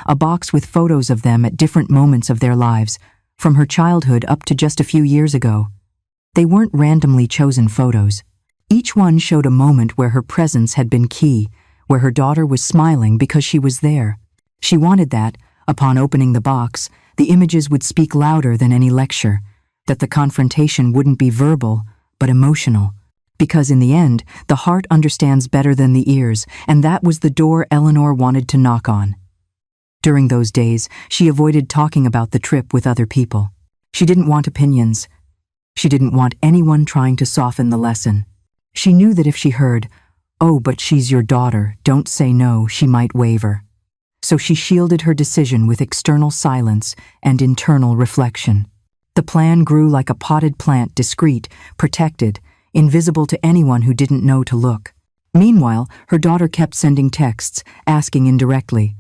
a box with photos of them at different moments of their lives, from her childhood up to just a few years ago. They weren't randomly chosen photos. Each one showed a moment where her presence had been key, where her daughter was smiling because she was there. She wanted that, upon opening the box, the images would speak louder than any lecture, that the confrontation wouldn't be verbal, but emotional. Because in the end, the heart understands better than the ears, and that was the door Eleanor wanted to knock on. During those days, she avoided talking about the trip with other people. She didn't want opinions. She didn't want anyone trying to soften the lesson. She knew that if she heard, "Oh, but she's your daughter, don't say no," she might waver. So she shielded her decision with external silence and internal reflection. The plan grew like a potted plant, discreet, protected, invisible to anyone who didn't know to look. Meanwhile, her daughter kept sending texts, asking indirectly.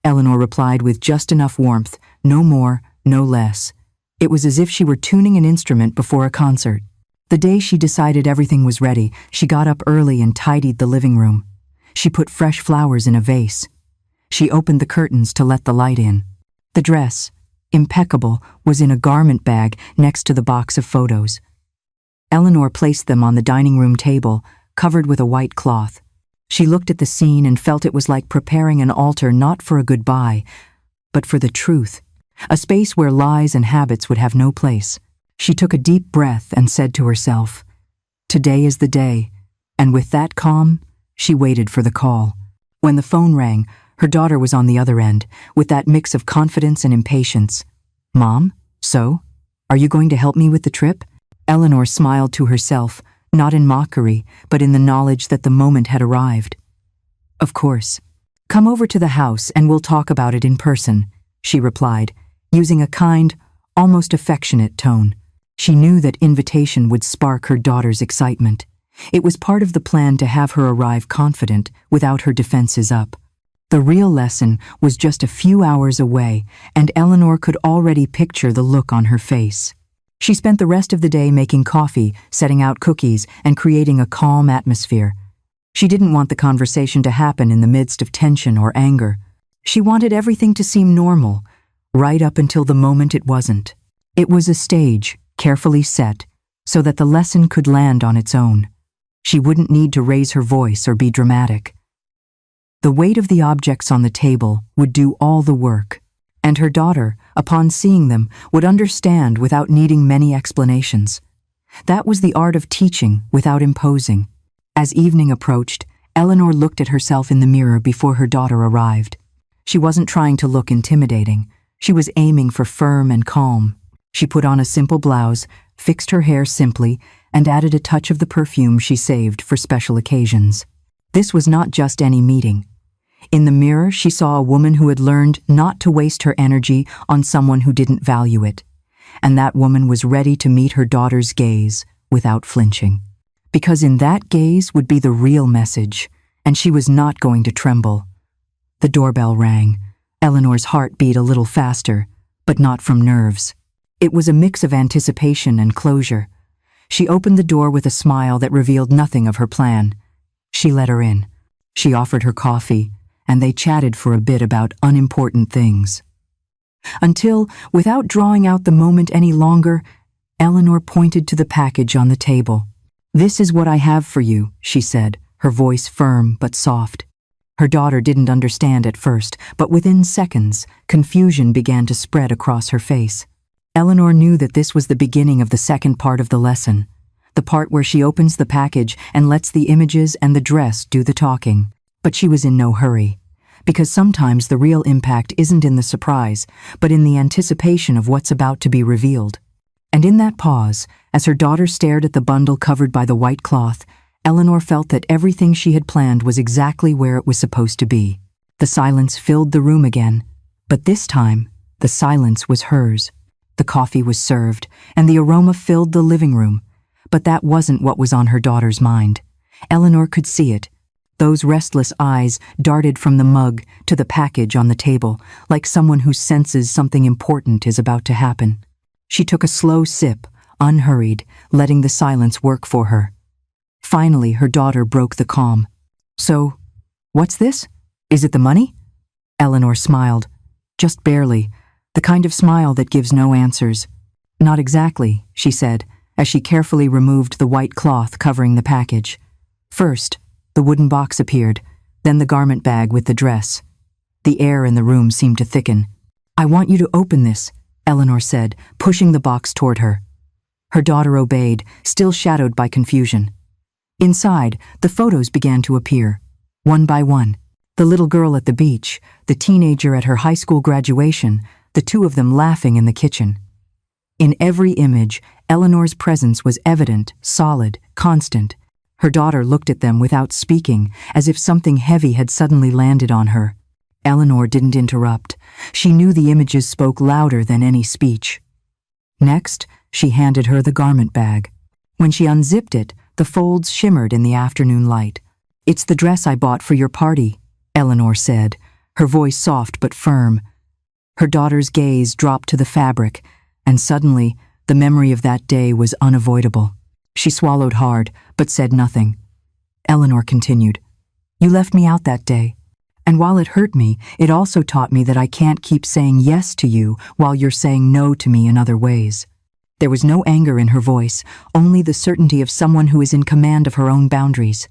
Eleanor replied with just enough warmth, no more, no less. It was as if she were tuning an instrument before a concert. The day she decided everything was ready, she got up early and tidied the living room. She put fresh flowers in a vase. She opened the curtains to let the light in. The dress, impeccable, was in a garment bag next to the box of photos. Eleanor placed them on the dining room table, covered with a white cloth. She looked at the scene and felt it was like preparing an altar not for a goodbye, but for the truth, a space where lies and habits would have no place. She took a deep breath and said to herself, "Today is the day," and with that calm, she waited for the call. When the phone rang, her daughter was on the other end, with that mix of confidence and impatience. "Mom, so? Are you going to help me with the trip?" Eleanor smiled to herself, not in mockery, but in the knowledge that the moment had arrived. "Of course. Come over to the house and we'll talk about it in person," she replied, using a kind, almost affectionate tone. She knew that invitation would spark her daughter's excitement. It was part of the plan to have her arrive confident, without her defenses up. The real lesson was just a few hours away, and Eleanor could already picture the look on her face. She spent the rest of the day making coffee, setting out cookies, and creating a calm atmosphere. She didn't want the conversation to happen in the midst of tension or anger. She wanted everything to seem normal, right up until the moment it wasn't. It was a stage, carefully set, so that the lesson could land on its own. She wouldn't need to raise her voice or be dramatic. The weight of the objects on the table would do all the work, and her daughter, upon seeing them, would understand without needing many explanations. That was the art of teaching without imposing. As evening approached, Eleanor looked at herself in the mirror before her daughter arrived. She wasn't trying to look intimidating. She was aiming for firm and calm. She put on a simple blouse, fixed her hair simply, and added a touch of the perfume she saved for special occasions. This was not just any meeting. In the mirror, she saw a woman who had learned not to waste her energy on someone who didn't value it. And that woman was ready to meet her daughter's gaze without flinching. Because in that gaze would be the real message, and she was not going to tremble. The doorbell rang. Eleanor's heart beat a little faster, but not from nerves. It was a mix of anticipation and closure. She opened the door with a smile that revealed nothing of her plan. She let her in. She offered her coffee, and they chatted for a bit about unimportant things. Until, without drawing out the moment any longer, Eleanor pointed to the package on the table. "This is what I have for you," she said, her voice firm but soft. Her daughter didn't understand at first, but within seconds, confusion began to spread across her face. Eleanor knew that this was the beginning of the second part of the lesson, the part where she opens the package and lets the images and the dress do the talking. But she was in no hurry, because sometimes the real impact isn't in the surprise, but in the anticipation of what's about to be revealed. And in that pause, as her daughter stared at the bundle covered by the white cloth, Eleanor felt that everything she had planned was exactly where it was supposed to be. The silence filled the room again, but this time, the silence was hers. The coffee was served, and the aroma filled the living room. But that wasn't what was on her daughter's mind. Eleanor could see it. Those restless eyes darted from the mug to the package on the table, like someone who senses something important is about to happen. She took a slow sip, unhurried, letting the silence work for her. Finally, her daughter broke the calm. "So, what's this? Is it the money?" Eleanor smiled. Just barely, the kind of smile that gives no answers. "Not exactly," she said, as she carefully removed the white cloth covering the package. First, the wooden box appeared, then the garment bag with the dress. The air in the room seemed to thicken. "I want you to open this," Eleanor said, pushing the box toward her. Her daughter obeyed, still shadowed by confusion. Inside, the photos began to appear, one by one. The little girl at the beach, the teenager at her high school graduation, the two of them laughing in the kitchen. In every image, Eleanor's presence was evident, solid, constant. Her daughter looked at them without speaking, as if something heavy had suddenly landed on her. Eleanor didn't interrupt. She knew the images spoke louder than any speech. Next, she handed her the garment bag. When she unzipped it, the folds shimmered in the afternoon light. "It's the dress I bought for your party," Eleanor said, her voice soft but firm. Her daughter's gaze dropped to the fabric, and suddenly, the memory of that day was unavoidable. She swallowed hard, but said nothing. Eleanor continued, "You left me out that day. And while it hurt me, it also taught me that I can't keep saying yes to you while you're saying no to me in other ways." There was no anger in her voice, only the certainty of someone who is in command of her own boundaries.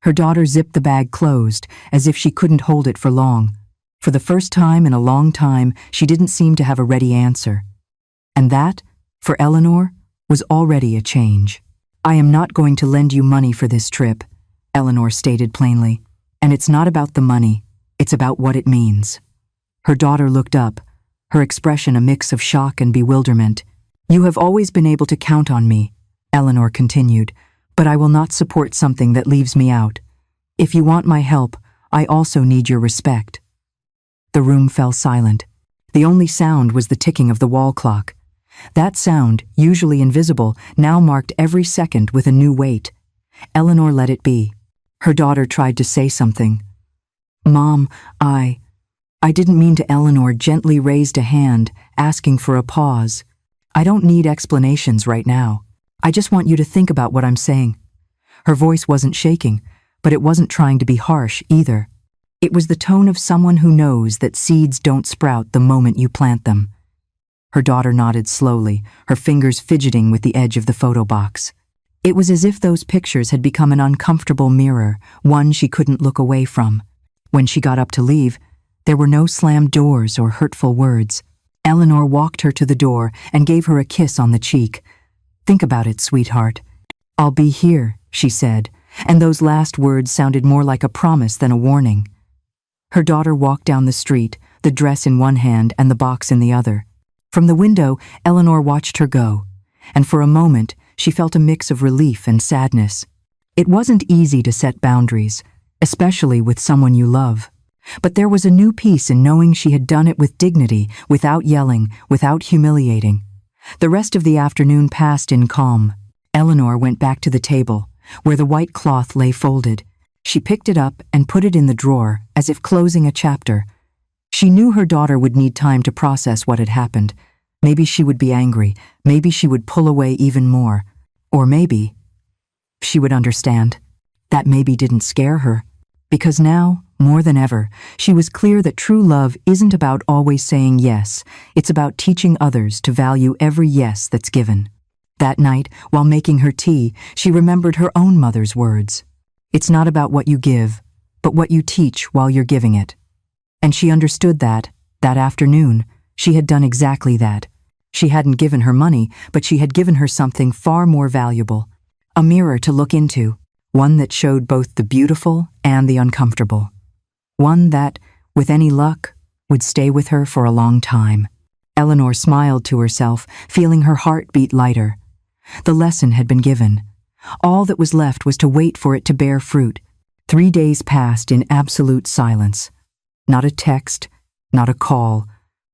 Her daughter zipped the bag closed, as if she couldn't hold it for long. For the first time in a long time, she didn't seem to have a ready answer. And that, for Eleanor, was already a change. "I am not going to lend you money for this trip," Eleanor stated plainly. "And it's not about the money, it's about what it means." Her daughter looked up, her expression a mix of shock and bewilderment. "You have always been able to count on me," Eleanor continued, "but I will not support something that leaves me out. If you want my help, I also need your respect." The room fell silent. The only sound was the ticking of the wall clock. That sound, usually invisible, now marked every second with a new weight. Eleanor let it be. Her daughter tried to say something. "Mom, I didn't mean to." Eleanor gently raised a hand, asking for a pause. "I don't need explanations right now. I just want you to think about what I'm saying." Her voice wasn't shaking, but it wasn't trying to be harsh either. It was the tone of someone who knows that seeds don't sprout the moment you plant them. Her daughter nodded slowly, her fingers fidgeting with the edge of the photo box. It was as if those pictures had become an uncomfortable mirror, one she couldn't look away from. When she got up to leave, there were no slammed doors or hurtful words. Eleanor walked her to the door and gave her a kiss on the cheek. "Think about it, sweetheart." "I'll be here," she said, and those last words sounded more like a promise than a warning. Her daughter walked down the street, the dress in one hand and the box in the other. From the window, Eleanor watched her go, and for a moment, she felt a mix of relief and sadness. It wasn't easy to set boundaries, especially with someone you love. But there was a new peace in knowing she had done it with dignity, without yelling, without humiliating. The rest of the afternoon passed in calm. Eleanor went back to the table, where the white cloth lay folded. She picked it up and put it in the drawer, as if closing a chapter. She knew her daughter would need time to process what had happened. Maybe she would be angry, maybe she would pull away even more, or maybe she would understand. That maybe didn't scare her, because now, more than ever, she was clear that true love isn't about always saying yes, it's about teaching others to value every yes that's given. That night, while making her tea, she remembered her own mother's words. "It's not about what you give, but what you teach while you're giving it. And she understood that afternoon, she had done exactly that. She hadn't given her money, but she had given her something far more valuable. A mirror to look into, one that showed both the beautiful and the uncomfortable. One that, with any luck, would stay with her for a long time. Eleanor smiled to herself, feeling her heart beat lighter. The lesson had been given. All that was left was to wait for it to bear fruit. 3 days passed in absolute silence. Not a text, not a call,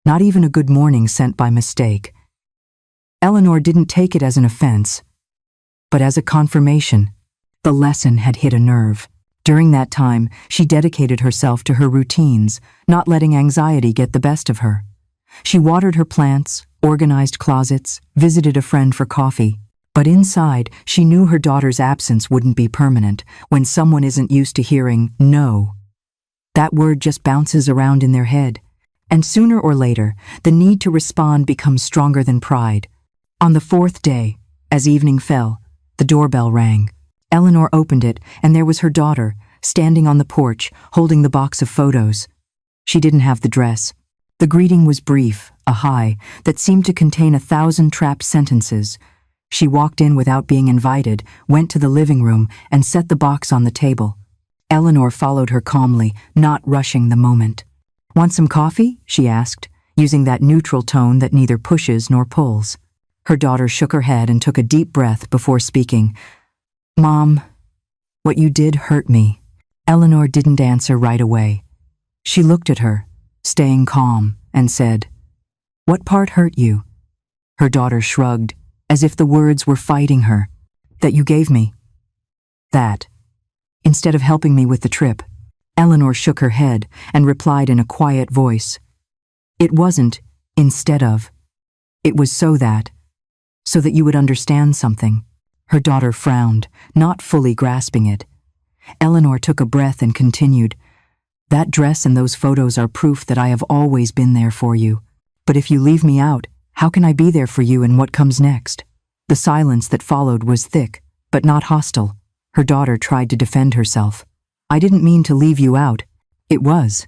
not even a good morning sent by mistake. Eleanor didn't take it as an offense, but as a confirmation. The lesson had hit a nerve. During that time, she dedicated herself to her routines, not letting anxiety get the best of her. She watered her plants, organized closets, visited a friend for coffee. But inside, she knew her daughter's absence wouldn't be permanent when someone isn't used to hearing no. That word just bounces around in their head. And sooner or later, the need to respond becomes stronger than pride. On the 4th day, as evening fell, the doorbell rang. Eleanor opened it, and there was her daughter, standing on the porch, holding the box of photos. She didn't have the dress. The greeting was brief, a hi, that seemed to contain 1,000 trapped sentences. She walked in without being invited, went to the living room, and set the box on the table. Eleanor followed her calmly, not rushing the moment. "Want some coffee?" she asked, using that neutral tone that neither pushes nor pulls. Her daughter shook her head and took a deep breath before speaking. "Mom, what you did hurt me." Eleanor didn't answer right away. She looked at her, staying calm, and said, "What part hurt you?" Her daughter shrugged, as if the words were fighting her. "That you gave me. That. Instead of helping me with the trip." Eleanor shook her head and replied in a quiet voice. "It wasn't instead of. It was so that you would understand something." Her daughter frowned, not fully grasping it. Eleanor took a breath and continued, "That dress and those photos are proof that I have always been there for you. But if you leave me out, how can I be there for you in what comes next?" The silence that followed was thick, but not hostile. Her daughter tried to defend herself. "I didn't mean to leave you out. It was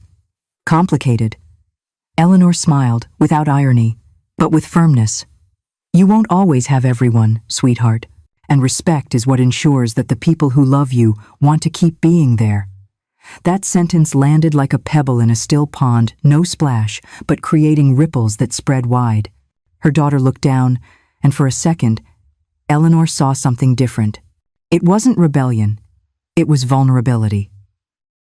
complicated." Eleanor smiled, without irony, but with firmness. "You won't always have everyone, sweetheart, and respect is what ensures that the people who love you want to keep being there." That sentence landed like a pebble in a still pond, no splash, but creating ripples that spread wide. Her daughter looked down, and for a second, Eleanor saw something different. It wasn't rebellion. It was vulnerability.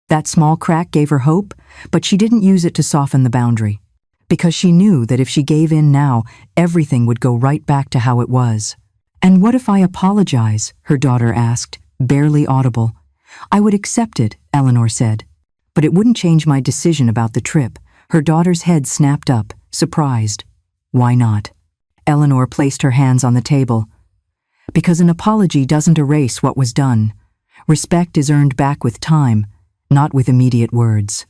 That small crack gave her hope, but she didn't use it to soften the boundary, because she knew that if she gave in now, everything would go right back to how it was. "And what if I apologize?" her daughter asked, barely audible. "I would accept it," Eleanor said. "But it wouldn't change my decision about the trip." Her daughter's head snapped up, surprised. "Why not?" Eleanor placed her hands on the table. "Because an apology doesn't erase what was done. Respect is earned back with time, not with immediate words."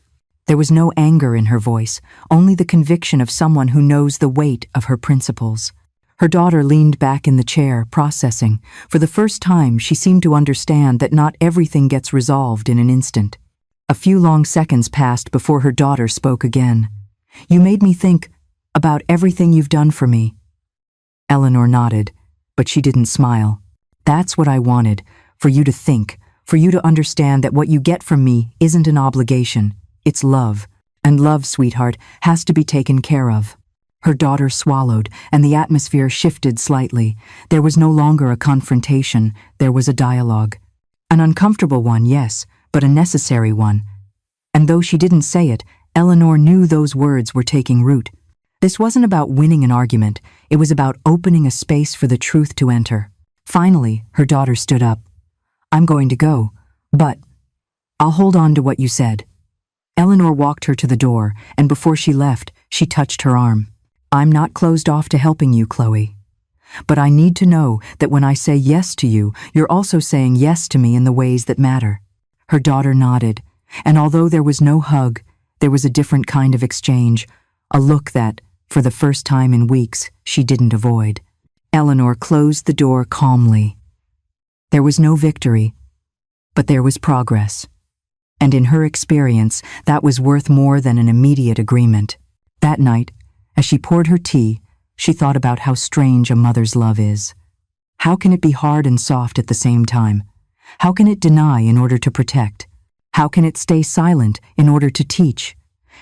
There was no anger in her voice, only the conviction of someone who knows the weight of her principles. Her daughter leaned back in the chair, processing. For the first time, she seemed to understand that not everything gets resolved in an instant. A few long seconds passed before her daughter spoke again. "You made me think about everything you've done for me." Eleanor nodded, but she didn't smile. "That's what I wanted, for you to think, for you to understand that what you get from me isn't an obligation, it's love. And love, sweetheart, has to be taken care of." Her daughter swallowed, and the atmosphere shifted slightly. There was no longer a confrontation, there was a dialogue. An uncomfortable one, yes, but a necessary one. And though she didn't say it, Eleanor knew those words were taking root. This wasn't about winning an argument, it was about opening a space for the truth to enter. Finally, her daughter stood up. "I'm going to go, but I'll hold on to what you said." Eleanor walked her to the door, and before she left, she touched her arm. "I'm not closed off to helping you, Chloe. But I need to know that when I say yes to you, you're also saying yes to me in the ways that matter." Her daughter nodded, and although there was no hug, there was a different kind of exchange, a look that, for the first time in weeks, she didn't avoid. Eleanor closed the door calmly. There was no victory, but there was progress. And in her experience, that was worth more than an immediate agreement. That night, as she poured her tea, she thought about how strange a mother's love is. How can it be hard and soft at the same time? How can it deny in order to protect? How can it stay silent in order to teach?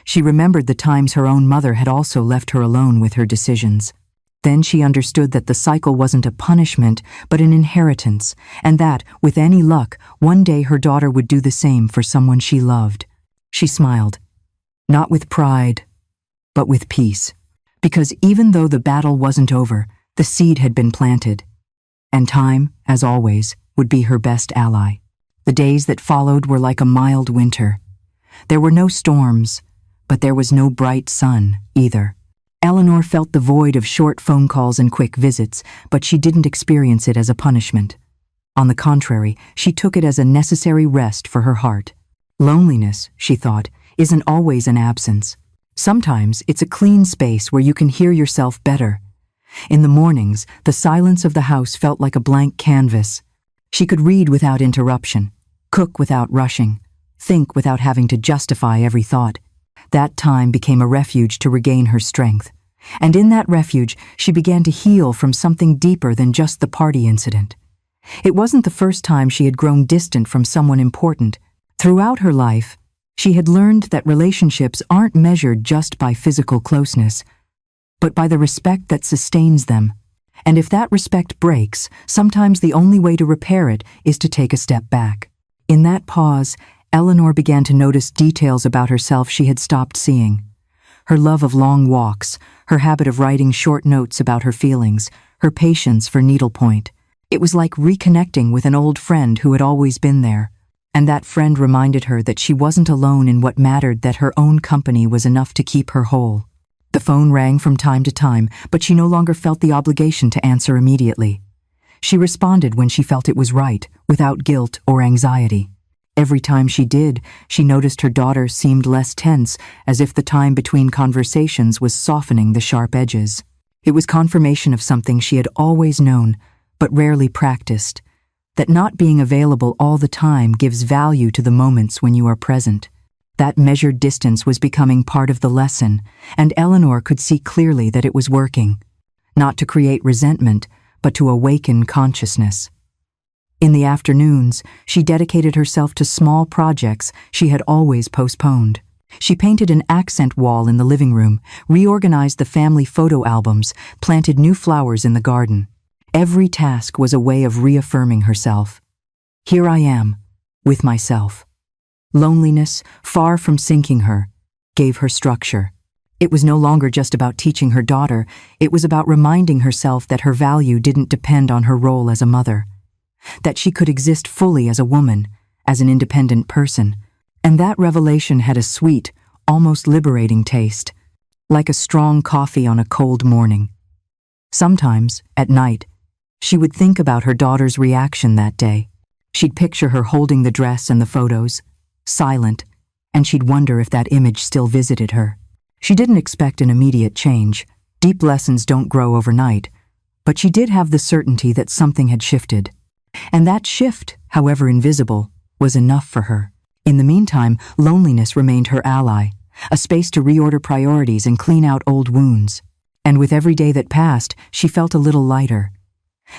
She remembered the times her own mother had also left her alone with her decisions. Then she understood that the cycle wasn't a punishment, but an inheritance, and that, with any luck, one day her daughter would do the same for someone she loved. She smiled, not with pride, but with peace, because even though the battle wasn't over, the seed had been planted. And time, as always, would be her best ally. The days that followed were like a mild winter. There were no storms, but there was no bright sun either. Eleanor felt the void of short phone calls and quick visits, but she didn't experience it as a punishment. On the contrary, she took it as a necessary rest for her heart. Loneliness, she thought, isn't always an absence. Sometimes it's a clean space where you can hear yourself better. In the mornings, the silence of the house felt like a blank canvas. She could read without interruption, cook without rushing, think without having to justify every thought. That time became a refuge to regain her strength. And in that refuge, she began to heal from something deeper than just the party incident. It wasn't the first time she had grown distant from someone important. Throughout her life, she had learned that relationships aren't measured just by physical closeness, but by the respect that sustains them. And if that respect breaks, sometimes the only way to repair it is to take a step back. In that pause, Eleanor began to notice details about herself she had stopped seeing. Her love of long walks, her habit of writing short notes about her feelings, her patience for needlepoint. It was like reconnecting with an old friend who had always been there. And that friend reminded her that she wasn't alone in what mattered, that her own company was enough to keep her whole. The phone rang from time to time, but she no longer felt the obligation to answer immediately. She responded when she felt it was right, without guilt or anxiety. Every time she did, she noticed her daughter seemed less tense, as if the time between conversations was softening the sharp edges. It was confirmation of something she had always known, but rarely practiced, that not being available all the time gives value to the moments when you are present. That measured distance was becoming part of the lesson, and Eleanor could see clearly that it was working, not to create resentment, but to awaken consciousness. In the afternoons, she dedicated herself to small projects she had always postponed. She painted an accent wall in the living room, reorganized the family photo albums, planted new flowers in the garden. Every task was a way of reaffirming herself. Here I am, with myself. Loneliness, far from sinking her, gave her structure. It was no longer just about teaching her daughter, it was about reminding herself that her value didn't depend on her role as a mother, that she could exist fully as a woman, as an independent person. And that revelation had a sweet, almost liberating taste, like a strong coffee on a cold morning. Sometimes, at night, she would think about her daughter's reaction that day. She'd picture her holding the dress and the photos, silent, and she'd wonder if that image still visited her. She didn't expect an immediate change. Deep lessons don't grow overnight, but she did have the certainty that something had shifted. And that shift, however invisible, was enough for her. In the meantime, loneliness remained her ally, a space to reorder priorities and clean out old wounds. And with every day that passed, she felt a little lighter.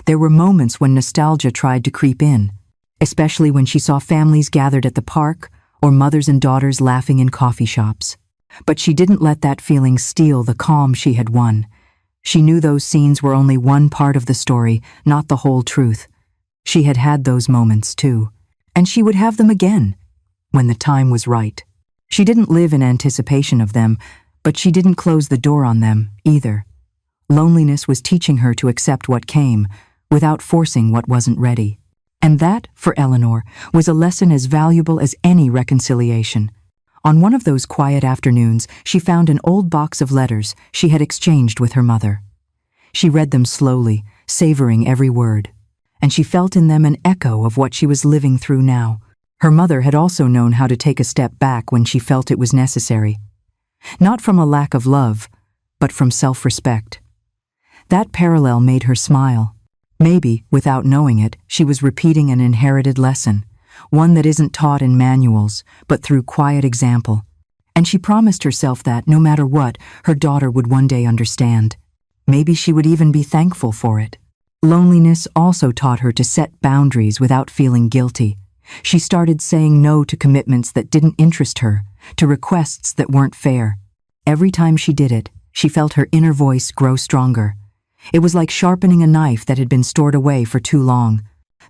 There were moments when nostalgia tried to creep in, especially when she saw families gathered at the park or mothers and daughters laughing in coffee shops. But she didn't let that feeling steal the calm she had won. She knew those scenes were only one part of the story, not the whole truth. She had had those moments too, and she would have them again, when the time was right. She didn't live in anticipation of them, but she didn't close the door on them either. Loneliness was teaching her to accept what came, without forcing what wasn't ready. And that, for Eleanor, was a lesson as valuable as any reconciliation. On one of those quiet afternoons, she found an old box of letters she had exchanged with her mother. She read them slowly, savoring every word, and she felt in them an echo of what she was living through now. Her mother had also known how to take a step back when she felt it was necessary. Not from a lack of love, but from self-respect. That parallel made her smile. Maybe, without knowing it, she was repeating an inherited lesson, one that isn't taught in manuals, but through quiet example. And she promised herself that, no matter what, her daughter would one day understand. Maybe she would even be thankful for it. Loneliness also taught her to set boundaries without feeling guilty. She started saying no to commitments that didn't interest her, to requests that weren't fair. Every time she did it, she felt her inner voice grow stronger. It was like sharpening a knife that had been stored away for too long.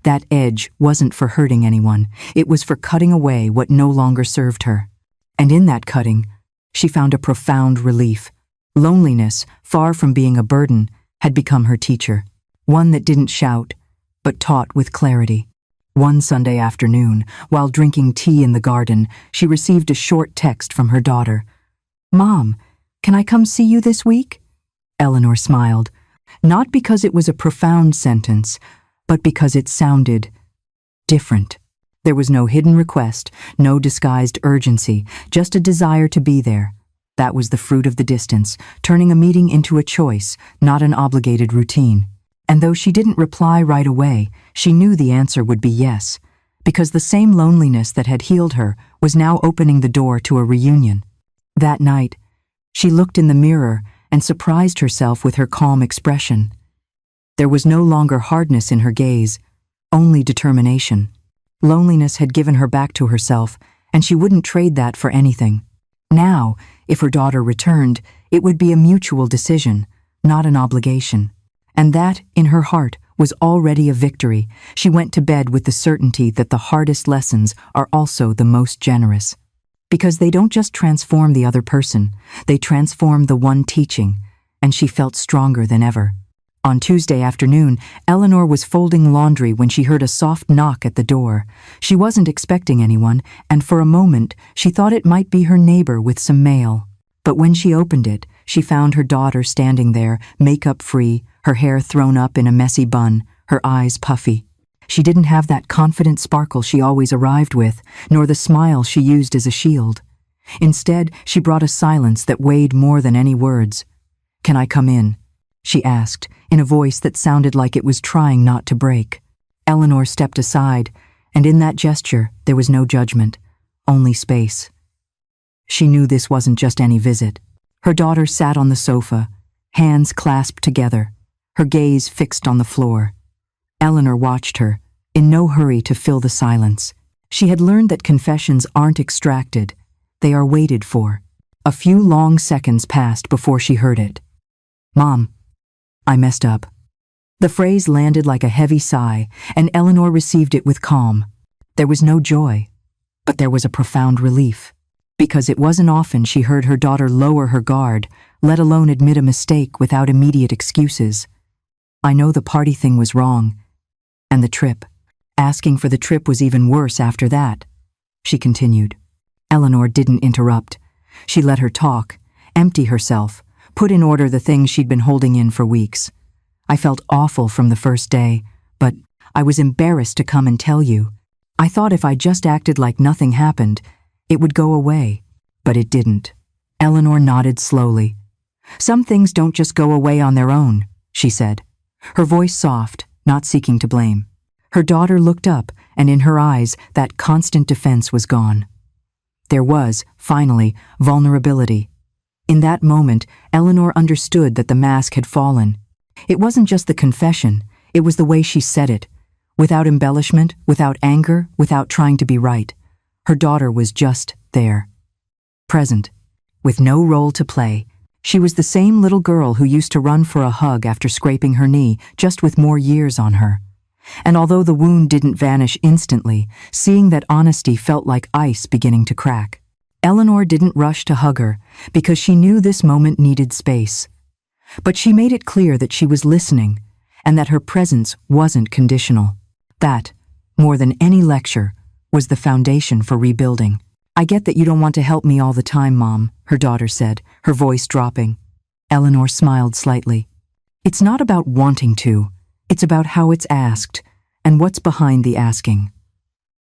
That edge wasn't for hurting anyone, it was for cutting away what no longer served her. And in that cutting, she found a profound relief. Loneliness, far from being a burden, had become her teacher, one that didn't shout, but taught with clarity. One Sunday afternoon, while drinking tea in the garden, she received a short text from her daughter. "Mom, can I come see you this week?" Eleanor smiled, not because it was a profound sentence, but because it sounded different. There was no hidden request, no disguised urgency, just a desire to be there. That was the fruit of the distance, turning a meeting into a choice, not an obligated routine. And though she didn't reply right away, she knew the answer would be yes, because the same loneliness that had healed her was now opening the door to a reunion. That night, she looked in the mirror and surprised herself with her calm expression. There was no longer hardness in her gaze, only determination. Loneliness had given her back to herself, and she wouldn't trade that for anything. Now, if her daughter returned, it would be a mutual decision, not an obligation. And that, in her heart, was already a victory. She went to bed with the certainty that the hardest lessons are also the most generous. Because they don't just transform the other person, they transform the one teaching, and she felt stronger than ever. On Tuesday afternoon, Eleanor was folding laundry when she heard a soft knock at the door. She wasn't expecting anyone, and for a moment, she thought it might be her neighbor with some mail. But when she opened it, she found her daughter standing there, makeup-free, her hair thrown up in a messy bun, her eyes puffy. She didn't have that confident sparkle she always arrived with, nor the smile she used as a shield. Instead, she brought a silence that weighed more than any words. "Can I come in?" she asked, in a voice that sounded like it was trying not to break. Eleanor stepped aside, and in that gesture there was no judgment, only space. She knew this wasn't just any visit. Her daughter sat on the sofa, hands clasped together, her gaze fixed on the floor. Eleanor watched her, in no hurry to fill the silence. She had learned that confessions aren't extracted, they are waited for. A few long seconds passed before she heard it. "Mom, I messed up." The phrase landed like a heavy sigh, and Eleanor received it with calm. There was no joy, but there was a profound relief. Because it wasn't often she heard her daughter lower her guard, let alone admit a mistake without immediate excuses. "I know the party thing was wrong. And the trip. Asking for the trip was even worse after that," she continued. Eleanor didn't interrupt. She let her talk, empty herself, put in order the things she'd been holding in for weeks. "I felt awful from the first day, but I was embarrassed to come and tell you. I thought if I just acted like nothing happened, it would go away, but it didn't." Eleanor nodded slowly. "Some things don't just go away on their own," she said, her voice soft, not seeking to blame. Her daughter looked up, and in her eyes, that constant defense was gone. There was, finally, vulnerability. In that moment, Eleanor understood that the mask had fallen. It wasn't just the confession, it was the way she said it. Without embellishment, without anger, without trying to be right. Her daughter was just there. Present. With no role to play. She was the same little girl who used to run for a hug after scraping her knee, just with more years on her. And although the wound didn't vanish instantly, seeing that honesty felt like ice beginning to crack. Eleanor didn't rush to hug her, because she knew this moment needed space. But she made it clear that she was listening, and that her presence wasn't conditional. That, more than any lecture, was the foundation for rebuilding. "I get that you don't want to help me all the time, Mom," her daughter said, her voice dropping. Eleanor smiled slightly. "It's not about wanting to, it's about how it's asked, and what's behind the asking."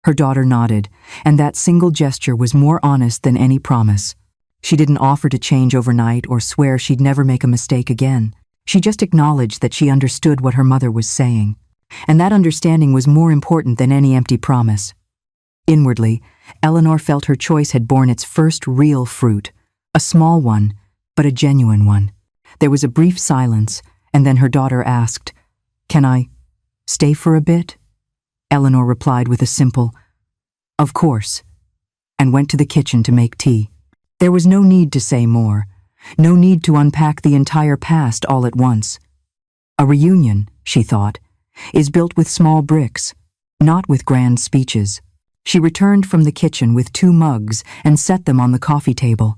Her daughter nodded, and that single gesture was more honest than any promise. She didn't offer to change overnight or swear she'd never make a mistake again. She just acknowledged that she understood what her mother was saying. And that understanding was more important than any empty promise. Inwardly, Eleanor felt her choice had borne its first real fruit, a small one, but a genuine one. There was a brief silence, and then her daughter asked, "Can I stay for a bit?" Eleanor replied with a simple, "Of course," and went to the kitchen to make tea. There was no need to say more, no need to unpack the entire past all at once. A reunion, she thought, is built with small bricks, not with grand speeches. She returned from the kitchen with 2 mugs and set them on the coffee table.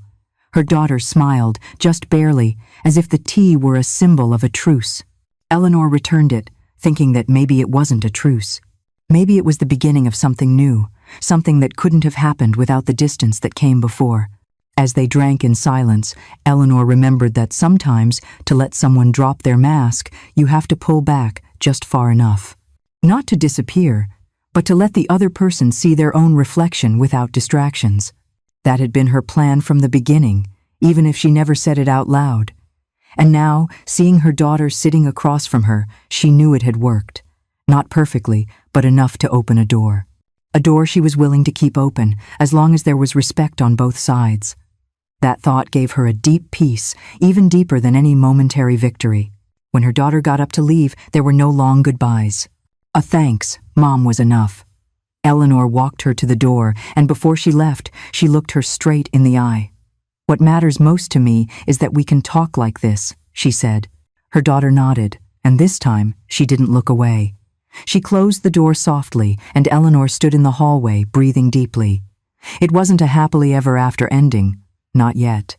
Her daughter smiled, just barely, as if the tea were a symbol of a truce. Eleanor returned it, thinking that maybe it wasn't a truce. Maybe it was the beginning of something new, something that couldn't have happened without the distance that came before. As they drank in silence, Eleanor remembered that sometimes, to let someone drop their mask, you have to pull back just far enough. Not to disappear, but to let the other person see their own reflection without distractions. That had been her plan from the beginning, even if she never said it out loud. And now, seeing her daughter sitting across from her, she knew it had worked. Not perfectly, but enough to open a door. A door she was willing to keep open, as long as there was respect on both sides. That thought gave her a deep peace, even deeper than any momentary victory. When her daughter got up to leave, there were no long goodbyes. A thanks, Mom, was enough. Eleanor walked her to the door, and before she left, she looked her straight in the eye. "What matters most to me is that we can talk like this," she said. Her daughter nodded, and this time she didn't look away. She closed the door softly, and Eleanor stood in the hallway, breathing deeply. It wasn't a happily ever after ending, not yet.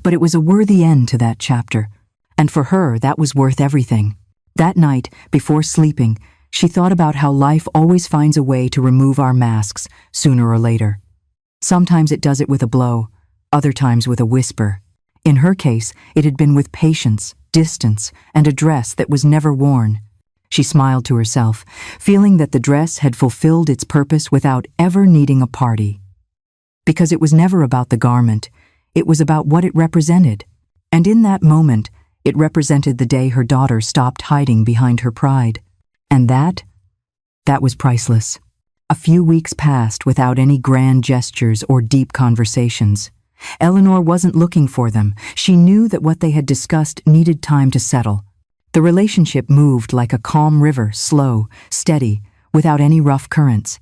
But it was a worthy end to that chapter, and for her that was worth everything. That night, before sleeping, she thought about how life always finds a way to remove our masks, sooner or later. Sometimes it does it with a blow, other times with a whisper. In her case, it had been with patience, distance, and a dress that was never worn. She smiled to herself, feeling that the dress had fulfilled its purpose without ever needing a party. Because it was never about the garment, it was about what it represented. And in that moment, it represented the day her daughter stopped hiding behind her pride. And that was priceless. A few weeks passed without any grand gestures or deep conversations. Eleanor wasn't looking for them. She knew that what they had discussed needed time to settle. The relationship moved like a calm river, slow, steady, without any rough currents.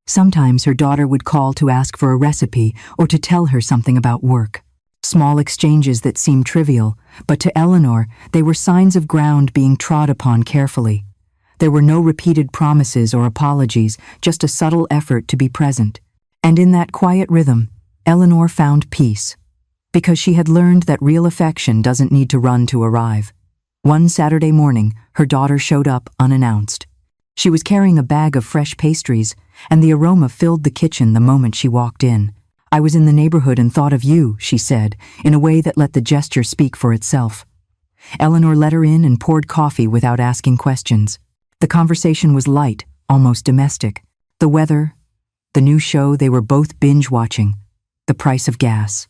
Sometimes her daughter would call to ask for a recipe or to tell her something about work. Small exchanges that seemed trivial, but to Eleanor, they were signs of ground being trod upon carefully. There were no repeated promises or apologies, just a subtle effort to be present. And in that quiet rhythm, Eleanor found peace, because she had learned that real affection doesn't need to run to arrive. One Saturday morning, her daughter showed up unannounced. She was carrying a bag of fresh pastries, and the aroma filled the kitchen the moment she walked in. "I was in the neighborhood and thought of you," she said, in a way that let the gesture speak for itself. Eleanor let her in and poured coffee without asking questions. The conversation was light, almost domestic. The weather, the new show they were both binge-watching, the price of gas.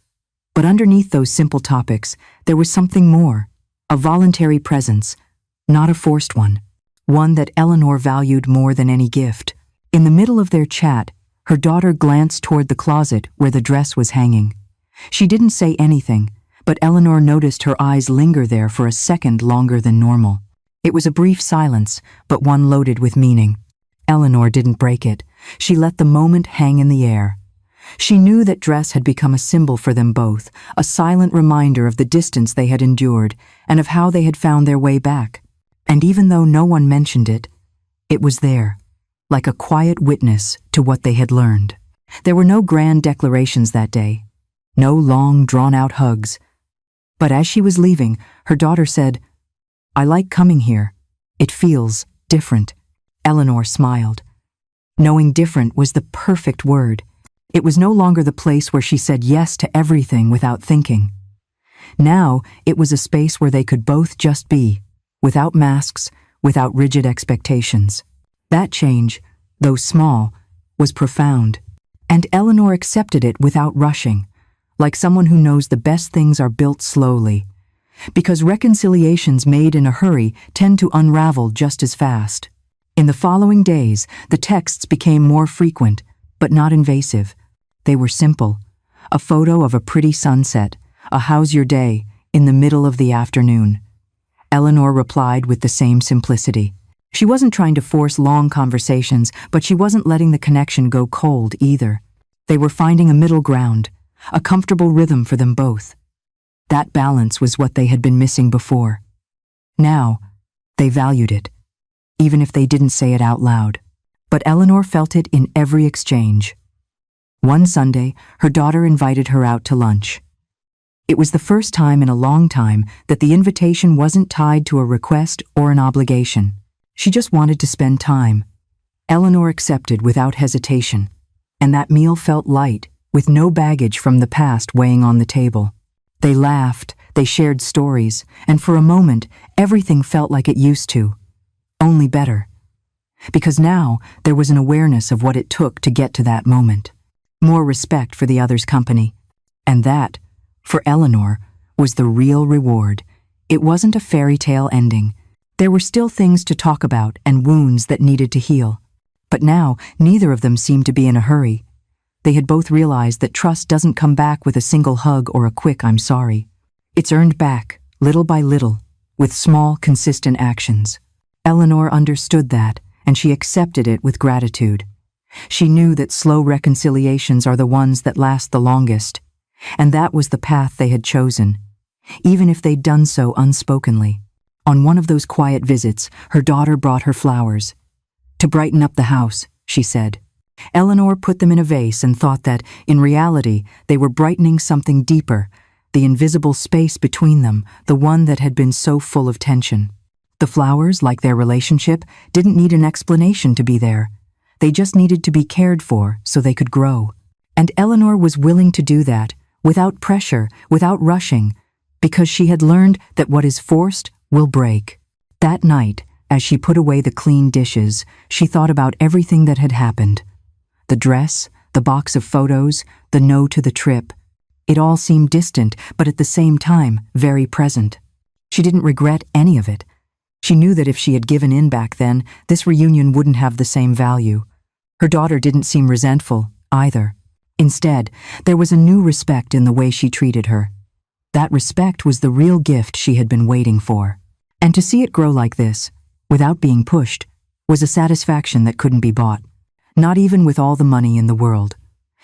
But underneath those simple topics, there was something more. A voluntary presence, not a forced one that Eleanor valued more than any gift. In the middle of their chat, her daughter glanced toward the closet where the dress was hanging. She didn't say anything, but Eleanor noticed her eyes linger there for a second longer than normal. It was a brief silence, but one loaded with meaning. Eleanor didn't break it. She let the moment hang in the air. She knew that dress had become a symbol for them both, a silent reminder of the distance they had endured and of how they had found their way back. And even though no one mentioned it, it was there, like a quiet witness to what they had learned. There were no grand declarations that day, no long, drawn-out hugs. But as she was leaving, her daughter said, "I like coming here. It feels different." Eleanor smiled. Knowing different was the perfect word. It was no longer the place where she said yes to everything without thinking. Now, it was a space where they could both just be, without masks, without rigid expectations. That change, though small, was profound, and Eleanor accepted it without rushing, like someone who knows the best things are built slowly, because reconciliations made in a hurry tend to unravel just as fast. In the following days, the texts became more frequent, but not invasive. They were simple. A photo of a pretty sunset, a "how's your day?" in the middle of the afternoon. Eleanor replied with the same simplicity. She wasn't trying to force long conversations, but she wasn't letting the connection go cold either. They were finding a middle ground, a comfortable rhythm for them both. That balance was what they had been missing before. Now, they valued it, even if they didn't say it out loud. But Eleanor felt it in every exchange. One Sunday, her daughter invited her out to lunch. It was the first time in a long time that the invitation wasn't tied to a request or an obligation. She just wanted to spend time. Eleanor accepted without hesitation, and that meal felt light, with no baggage from the past weighing on the table. They laughed, they shared stories, and for a moment, everything felt like it used to. Only better. Because now, there was an awareness of what it took to get to that moment. More respect for the other's company. And that, for Eleanor, was the real reward. It wasn't a fairy tale ending. There were still things to talk about and wounds that needed to heal. But now, neither of them seemed to be in a hurry. They had both realized that trust doesn't come back with a single hug or a quick "I'm sorry." It's earned back, little by little, with small, consistent actions. Eleanor understood that, and she accepted it with gratitude. She knew that slow reconciliations are the ones that last the longest, and that was the path they had chosen, even if they'd done so unspokenly. On one of those quiet visits, her daughter brought her flowers. "To brighten up the house," she said. Eleanor put them in a vase and thought that, in reality, they were brightening something deeper, the invisible space between them, the one that had been so full of tension. The flowers, like their relationship, didn't need an explanation to be there. They just needed to be cared for so they could grow. And Eleanor was willing to do that, without pressure, without rushing, because she had learned that what is forced will break. That night, as she put away the clean dishes, she thought about everything that had happened. The dress, the box of photos, the no to the trip. It all seemed distant, but at the same time, very present. She didn't regret any of it. She knew that if she had given in back then, this reunion wouldn't have the same value. Her daughter didn't seem resentful, either. Instead, there was a new respect in the way she treated her. That respect was the real gift she had been waiting for. And to see it grow like this, without being pushed, was a satisfaction that couldn't be bought. Not even with all the money in the world.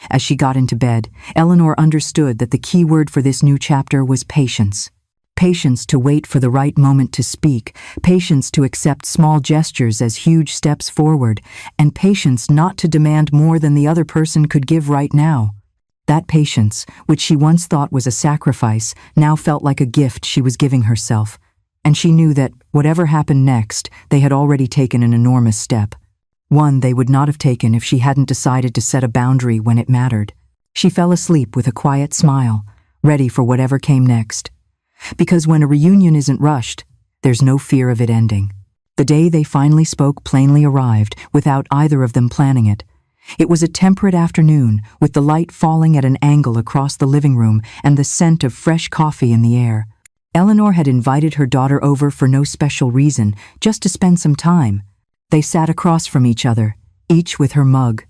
As she got into bed, Eleanor understood that the key word for this new chapter was patience. Patience to wait for the right moment to speak, patience to accept small gestures as huge steps forward, and patience not to demand more than the other person could give right now. That patience, which she once thought was a sacrifice, now felt like a gift she was giving herself. And she knew that, whatever happened next, they had already taken an enormous step. One they would not have taken if she hadn't decided to set a boundary when it mattered. She fell asleep with a quiet smile, ready for whatever came next. Because when a reunion isn't rushed, there's no fear of it ending. The day they finally spoke plainly arrived, without either of them planning it. It was a temperate afternoon, with the light falling at an angle across the living room and the scent of fresh coffee in the air. Eleanor had invited her daughter over for no special reason, just to spend some time. They sat across from each other, each with her mug,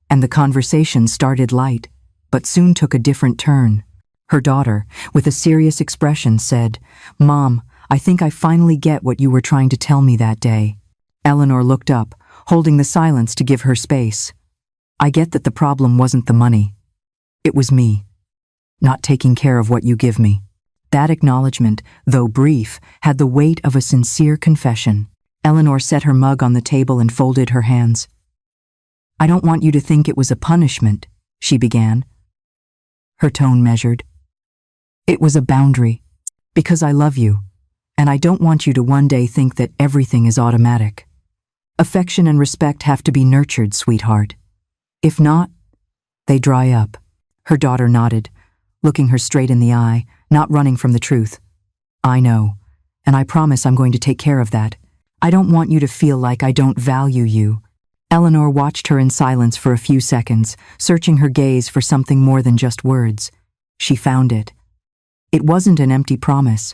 and the conversation started light, but soon took a different turn. Her daughter, with a serious expression, said, "Mom, I think I finally get what you were trying to tell me that day." Eleanor looked up, holding the silence to give her space. "I get that the problem wasn't the money. It was me, not taking care of what you give me." That acknowledgement, though brief, had the weight of a sincere confession. Eleanor set her mug on the table and folded her hands. "I don't want you to think it was a punishment," she began. Her tone measured. "It was a boundary, because I love you, and I don't want you to one day think that everything is automatic. Affection and respect have to be nurtured, sweetheart. If not, they dry up." Her daughter nodded, looking her straight in the eye, not running from the truth. "I know, and I promise I'm going to take care of that. I don't want you to feel like I don't value you." Eleanor watched her in silence for a few seconds, searching her gaze for something more than just words. She found it. It wasn't an empty promise.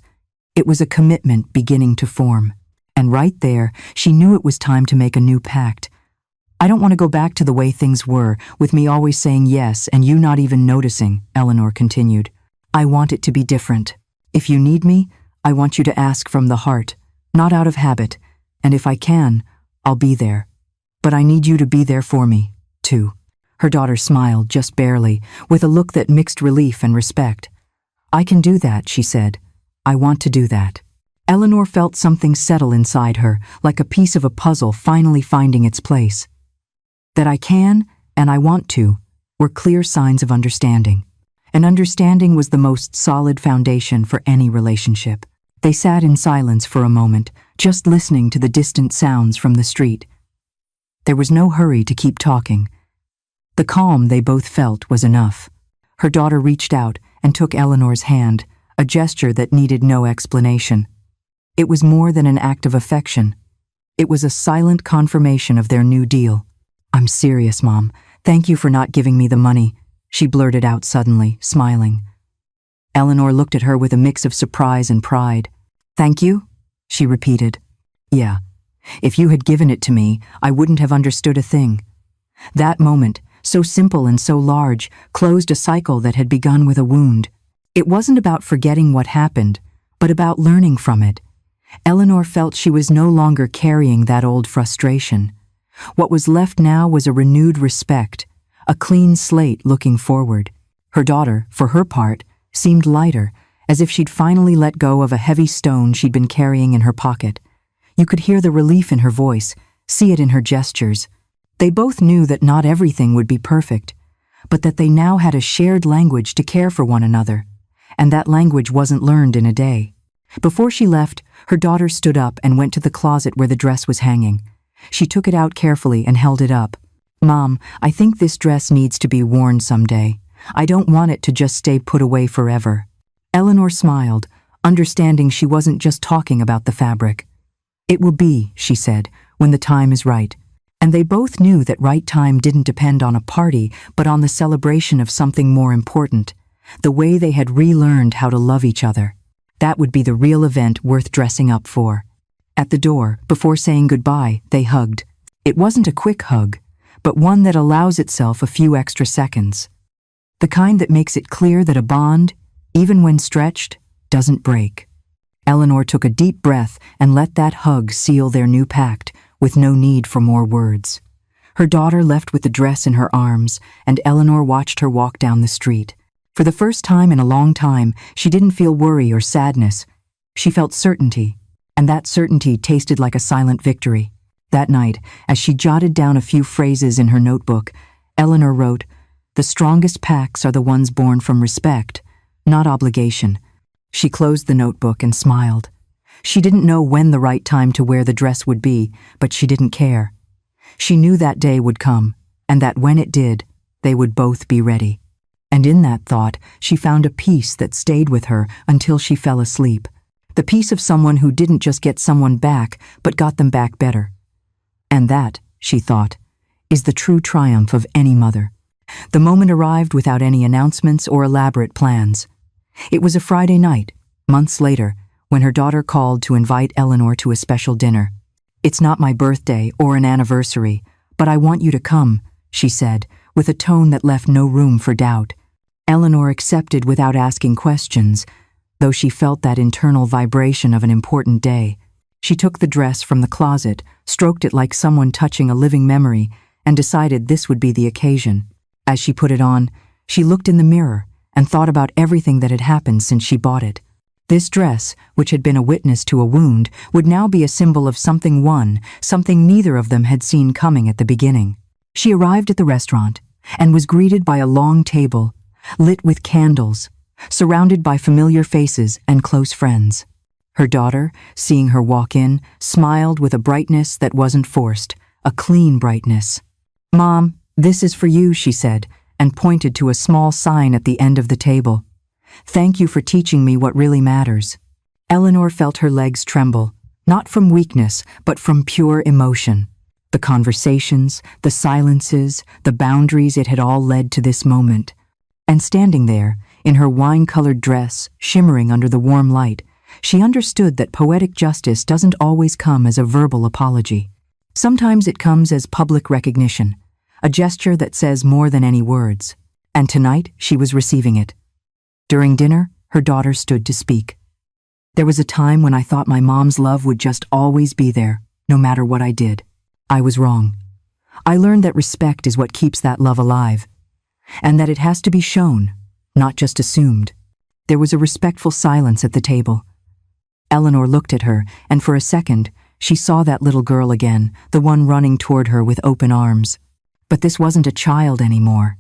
It was a commitment beginning to form. And right there, she knew it was time to make a new pact. I don't want to go back to the way things were, with me always saying yes and you not even noticing, Eleanor continued. I want it to be different. If you need me, I want you to ask from the heart, not out of habit, and if I can, I'll be there. But I need you to be there for me, too. Her daughter smiled, just barely, with a look that mixed relief and respect. I can do that, she said. I want to do that. Eleanor felt something settle inside her, like a piece of a puzzle finally finding its place. That I can, and I want to, were clear signs of understanding. And understanding was the most solid foundation for any relationship. They sat in silence for a moment, just listening to the distant sounds from the street. There was no hurry to keep talking. The calm they both felt was enough. Her daughter reached out and took Eleanor's hand, a gesture that needed no explanation. It was more than an act of affection. It was a silent confirmation of their new deal. I'm serious, Mom. Thank you for not giving me the money, she blurted out suddenly, smiling. Eleanor looked at her with a mix of surprise and pride. Thank you? She repeated. Yeah. If you had given it to me, I wouldn't have understood a thing. That moment, so simple and so large, closed a cycle that had begun with a wound. It wasn't about forgetting what happened, but about learning from it. Eleanor felt she was no longer carrying that old frustration. What was left now was a renewed respect, a clean slate looking forward. Her daughter, for her part, seemed lighter, as if she'd finally let go of a heavy stone she'd been carrying in her pocket. You could hear the relief in her voice, see it in her gestures. They both knew that not everything would be perfect, but that they now had a shared language to care for one another, and that language wasn't learned in a day. Before she left, her daughter stood up and went to the closet where the dress was hanging. She took it out carefully and held it up. Mom, I think this dress needs to be worn someday. I don't want it to just stay put away forever. Eleanor smiled, understanding she wasn't just talking about the fabric. It will be, she said, when the time is right. And they both knew that right time didn't depend on a party, but on the celebration of something more important, the way they had relearned how to love each other. That would be the real event worth dressing up for. At the door, before saying goodbye, they hugged. It wasn't a quick hug, but one that allows itself a few extra seconds. The kind that makes it clear that a bond, even when stretched, doesn't break. Eleanor took a deep breath and let that hug seal their new pact, with no need for more words. Her daughter left with the dress in her arms, and Eleanor watched her walk down the street. For the first time in a long time, she didn't feel worry or sadness. She felt certainty, and that certainty tasted like a silent victory. That night, as she jotted down a few phrases in her notebook, Eleanor wrote, "The strongest pacts are the ones born from respect, not obligation." She closed the notebook and smiled. She didn't know when the right time to wear the dress would be, but she didn't care. She knew that day would come, and that when it did, they would both be ready. And in that thought, she found a peace that stayed with her until she fell asleep. The peace of someone who didn't just get someone back, but got them back better. And that, she thought, is the true triumph of any mother. The moment arrived without any announcements or elaborate plans. It was a Friday night, months later, when her daughter called to invite Eleanor to a special dinner. "It's not my birthday or an anniversary, but I want you to come," she said, with a tone that left no room for doubt. Eleanor accepted without asking questions, though she felt that internal vibration of an important day. She took the dress from the closet, stroked it like someone touching a living memory, and decided this would be the occasion. As she put it on, she looked in the mirror and thought about everything that had happened since she bought it. This dress, which had been a witness to a wound, would now be a symbol of something won, something neither of them had seen coming at the beginning. She arrived at the restaurant and was greeted by a long table, lit with candles, surrounded by familiar faces and close friends. Her daughter, seeing her walk in, smiled with a brightness that wasn't forced, a clean brightness. "Mom, this is for you," she said, and pointed to a small sign at the end of the table. "Thank you for teaching me what really matters." Eleanor felt her legs tremble, not from weakness, but from pure emotion. The conversations, the silences, the boundaries, it had all led to this moment. And standing there, in her wine-colored dress, shimmering under the warm light, she understood that poetic justice doesn't always come as a verbal apology. Sometimes it comes as public recognition, a gesture that says more than any words. And tonight, she was receiving it. During dinner, her daughter stood to speak. There was a time when I thought my mom's love would just always be there, no matter what I did. I was wrong. I learned that respect is what keeps that love alive, and that it has to be shown, not just assumed. There was a respectful silence at the table. Eleanor looked at her, and for a second, she saw that little girl again, the one running toward her with open arms. But this wasn't a child anymore.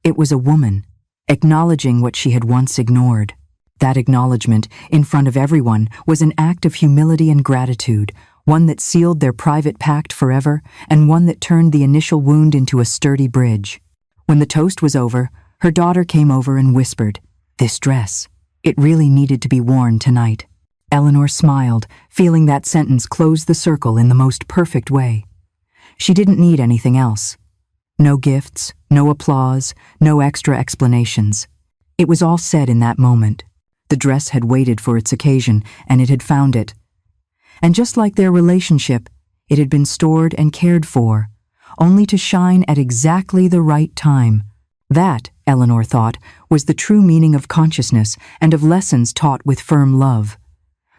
It was a woman, acknowledging what she had once ignored. That acknowledgement, in front of everyone, was an act of humility and gratitude, one that sealed their private pact forever, and one that turned the initial wound into a sturdy bridge. When the toast was over, her daughter came over and whispered, "This dress, it really needed to be worn tonight." Eleanor smiled, feeling that sentence close the circle in the most perfect way. She didn't need anything else. No gifts, no applause, no extra explanations. It was all said in that moment. The dress had waited for its occasion, and it had found it. And just like their relationship, it had been stored and cared for, only to shine at exactly the right time. That, Eleanor thought, was the true meaning of consciousness and of lessons taught with firm love.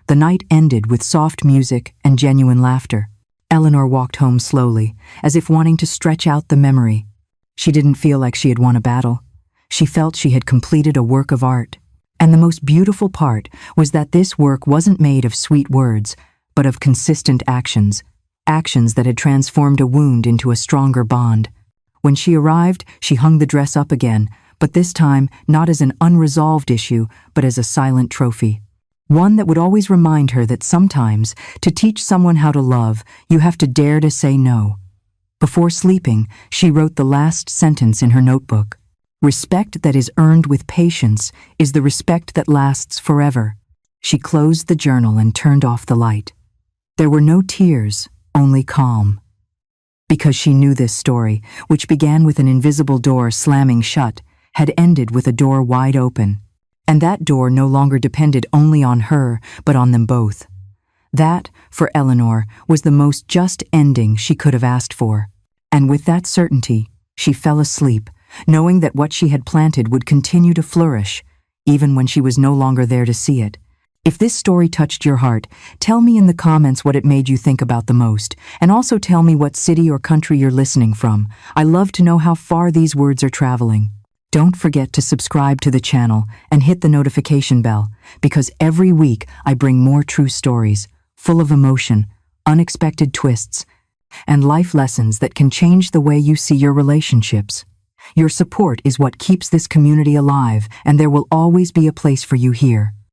The night ended with soft music and genuine laughter. Eleanor walked home slowly, as if wanting to stretch out the memory. She didn't feel like she had won a battle. She felt she had completed a work of art. And the most beautiful part was that this work wasn't made of sweet words, but of consistent actions, actions that had transformed a wound into a stronger bond. When she arrived, she hung the dress up again, but this time not as an unresolved issue, but as a silent trophy. One that would always remind her that sometimes, to teach someone how to love, you have to dare to say no. Before sleeping, she wrote the last sentence in her notebook. "Respect that is earned with patience is the respect that lasts forever." She closed the journal and turned off the light. There were no tears, only calm. Because she knew this story, which began with an invisible door slamming shut, had ended with a door wide open. And that door no longer depended only on her, but on them both. That, for Eleanor, was the most just ending she could have asked for. And with that certainty, she fell asleep, knowing that what she had planted would continue to flourish, even when she was no longer there to see it. If this story touched your heart, tell me in the comments what it made you think about the most, and also tell me what city or country you're listening from. I love to know how far these words are traveling. Don't forget to subscribe to the channel and hit the notification bell, because every week I bring more true stories, full of emotion, unexpected twists, and life lessons that can change the way you see your relationships. Your support is what keeps this community alive, and there will always be a place for you here.